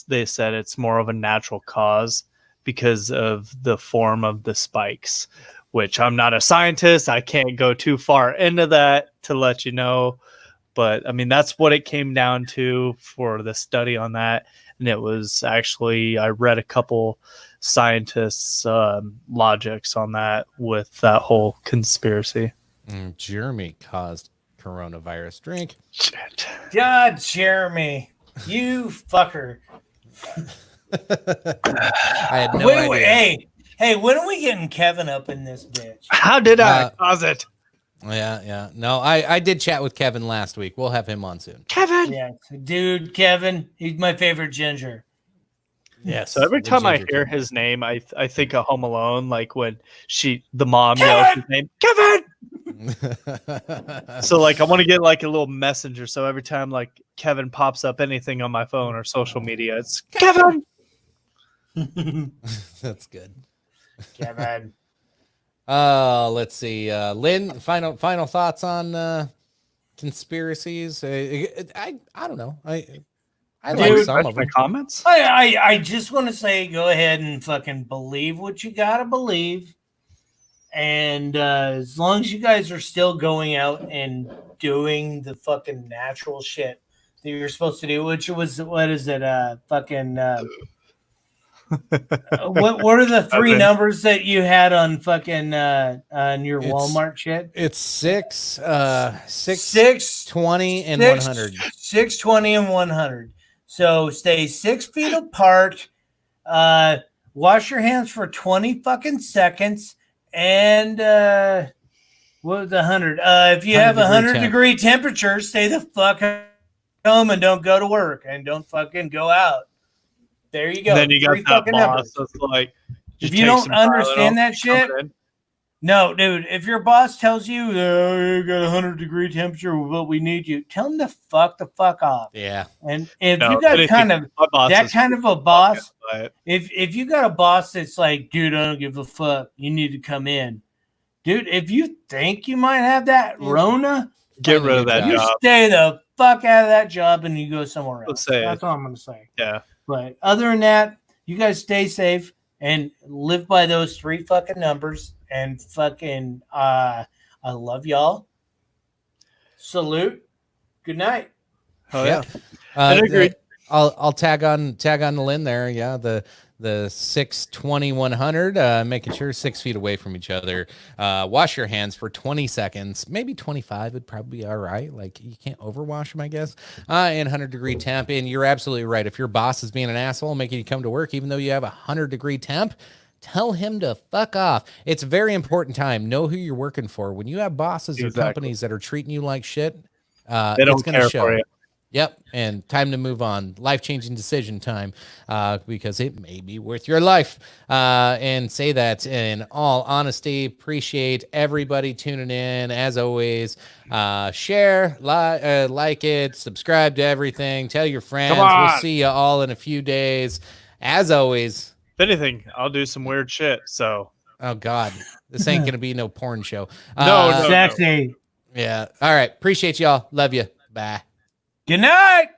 Speaker 4: they said it's more of a natural cause because of the form of the spikes, which I'm not a scientist. I can't go too far into that to let you know. But I mean, that's what it came down to for the study on that. And it was actually, I read a couple scientists' logics on that with that whole conspiracy.
Speaker 3: Jeremy caused coronavirus. Drink.
Speaker 4: Shit.
Speaker 6: God, Jeremy, you fucker.
Speaker 3: I had no idea.
Speaker 6: Hey, when are we getting Kevin up in this bitch?
Speaker 4: How did I cause it?
Speaker 3: Yeah. No, I did chat with Kevin last week. We'll have him on soon.
Speaker 4: Kevin!
Speaker 6: Yeah, dude, Kevin, he's my favorite ginger.
Speaker 3: Yes.
Speaker 4: So every
Speaker 3: the
Speaker 4: time I
Speaker 3: ginger
Speaker 4: hear
Speaker 3: Kevin.
Speaker 4: his name, I think of Home Alone, like when the mom yells his name, Kevin! So like I want to get like a little messenger. So every time like Kevin pops up anything on my phone or social media, it's Kevin.
Speaker 3: That's good.
Speaker 6: Kevin.
Speaker 3: Let's see. Lynn, final thoughts on conspiracies. I don't know. I like
Speaker 6: Dude,
Speaker 3: some of
Speaker 4: My
Speaker 3: them.
Speaker 4: comments.
Speaker 6: I just want to say, go ahead and fucking believe what you gotta believe, and as long as you guys are still going out and doing the fucking natural shit that you're supposed to do, which was what is it? What are the three
Speaker 4: Okay.
Speaker 6: numbers that you had on fucking on your
Speaker 3: It's-
Speaker 6: Walmart shit?
Speaker 3: It's 620 and
Speaker 6: 6,
Speaker 3: 100.
Speaker 6: 620 and 100. So stay 6 feet apart. Wash your hands for 20 fucking seconds. And what was 100? If you have
Speaker 3: 100
Speaker 6: 100-degree temperature, stay the fuck home and don't go to work and don't fucking go out. There you go.
Speaker 4: Then you got
Speaker 6: Three
Speaker 4: that
Speaker 6: fucking
Speaker 4: boss
Speaker 6: numbers.
Speaker 4: that's like,
Speaker 6: If
Speaker 4: just
Speaker 6: you
Speaker 4: take
Speaker 6: don't
Speaker 4: some Tylenol,
Speaker 6: understand that shit,
Speaker 4: dump it in.
Speaker 6: no, dude. If your boss tells you, you got 100-degree temperature, but we need you, tell him to fuck the fuck off.
Speaker 3: Yeah.
Speaker 6: And if
Speaker 4: No,
Speaker 6: you got
Speaker 4: anything-
Speaker 6: kind of
Speaker 4: my boss
Speaker 6: that
Speaker 4: is
Speaker 6: kind of a
Speaker 4: fucking
Speaker 6: boss,
Speaker 4: by it.
Speaker 6: if you got a boss that's like, dude, I don't give a fuck, you need to come in, dude. If you think you might have that Rona,
Speaker 4: Get
Speaker 3: Find a
Speaker 4: rid of
Speaker 3: new
Speaker 4: that
Speaker 3: job.
Speaker 6: you
Speaker 4: job.
Speaker 6: stay the fuck out of that job and you go somewhere
Speaker 4: Let's
Speaker 6: else.
Speaker 4: say
Speaker 6: That's
Speaker 4: it.
Speaker 6: all I'm gonna say.
Speaker 4: Yeah.
Speaker 6: But other than that, you guys stay safe and live by those three fucking numbers. And fucking, I love y'all. Salute. Good night.
Speaker 4: Oh yeah.
Speaker 3: I
Speaker 4: agree.
Speaker 3: I'll tag on the Lynn there. Yeah, the 620 100, making sure 6 feet away from each other. Wash your hands for 20 seconds, maybe 25 would probably be all right. Like you can't overwash them, I guess. And 100-degree temp. And you're absolutely right. If your boss is being an asshole, making you come to work, even though you have 100-degree temp, tell him to fuck off. It's a very important time. Know who you're working for. When you have bosses or
Speaker 4: Exactly.
Speaker 3: companies that are treating you like shit,
Speaker 4: They
Speaker 3: it's
Speaker 4: don't
Speaker 3: going to
Speaker 4: care
Speaker 3: show.
Speaker 4: for you.
Speaker 3: Yep. And time to move on. Life-changing decision time, because it may be worth your life. And say that in all honesty. Appreciate everybody tuning in. As always, share, like it, subscribe to everything. Tell your friends.
Speaker 4: Come on.
Speaker 3: We'll see you all in a few days. As always.
Speaker 4: If anything, I'll do some weird shit. So
Speaker 3: Oh, God. This ain't going to be no porn show.
Speaker 4: No.
Speaker 6: Sexy.
Speaker 3: Yeah. All right. Appreciate y'all. Love you. Bye.
Speaker 6: Good night.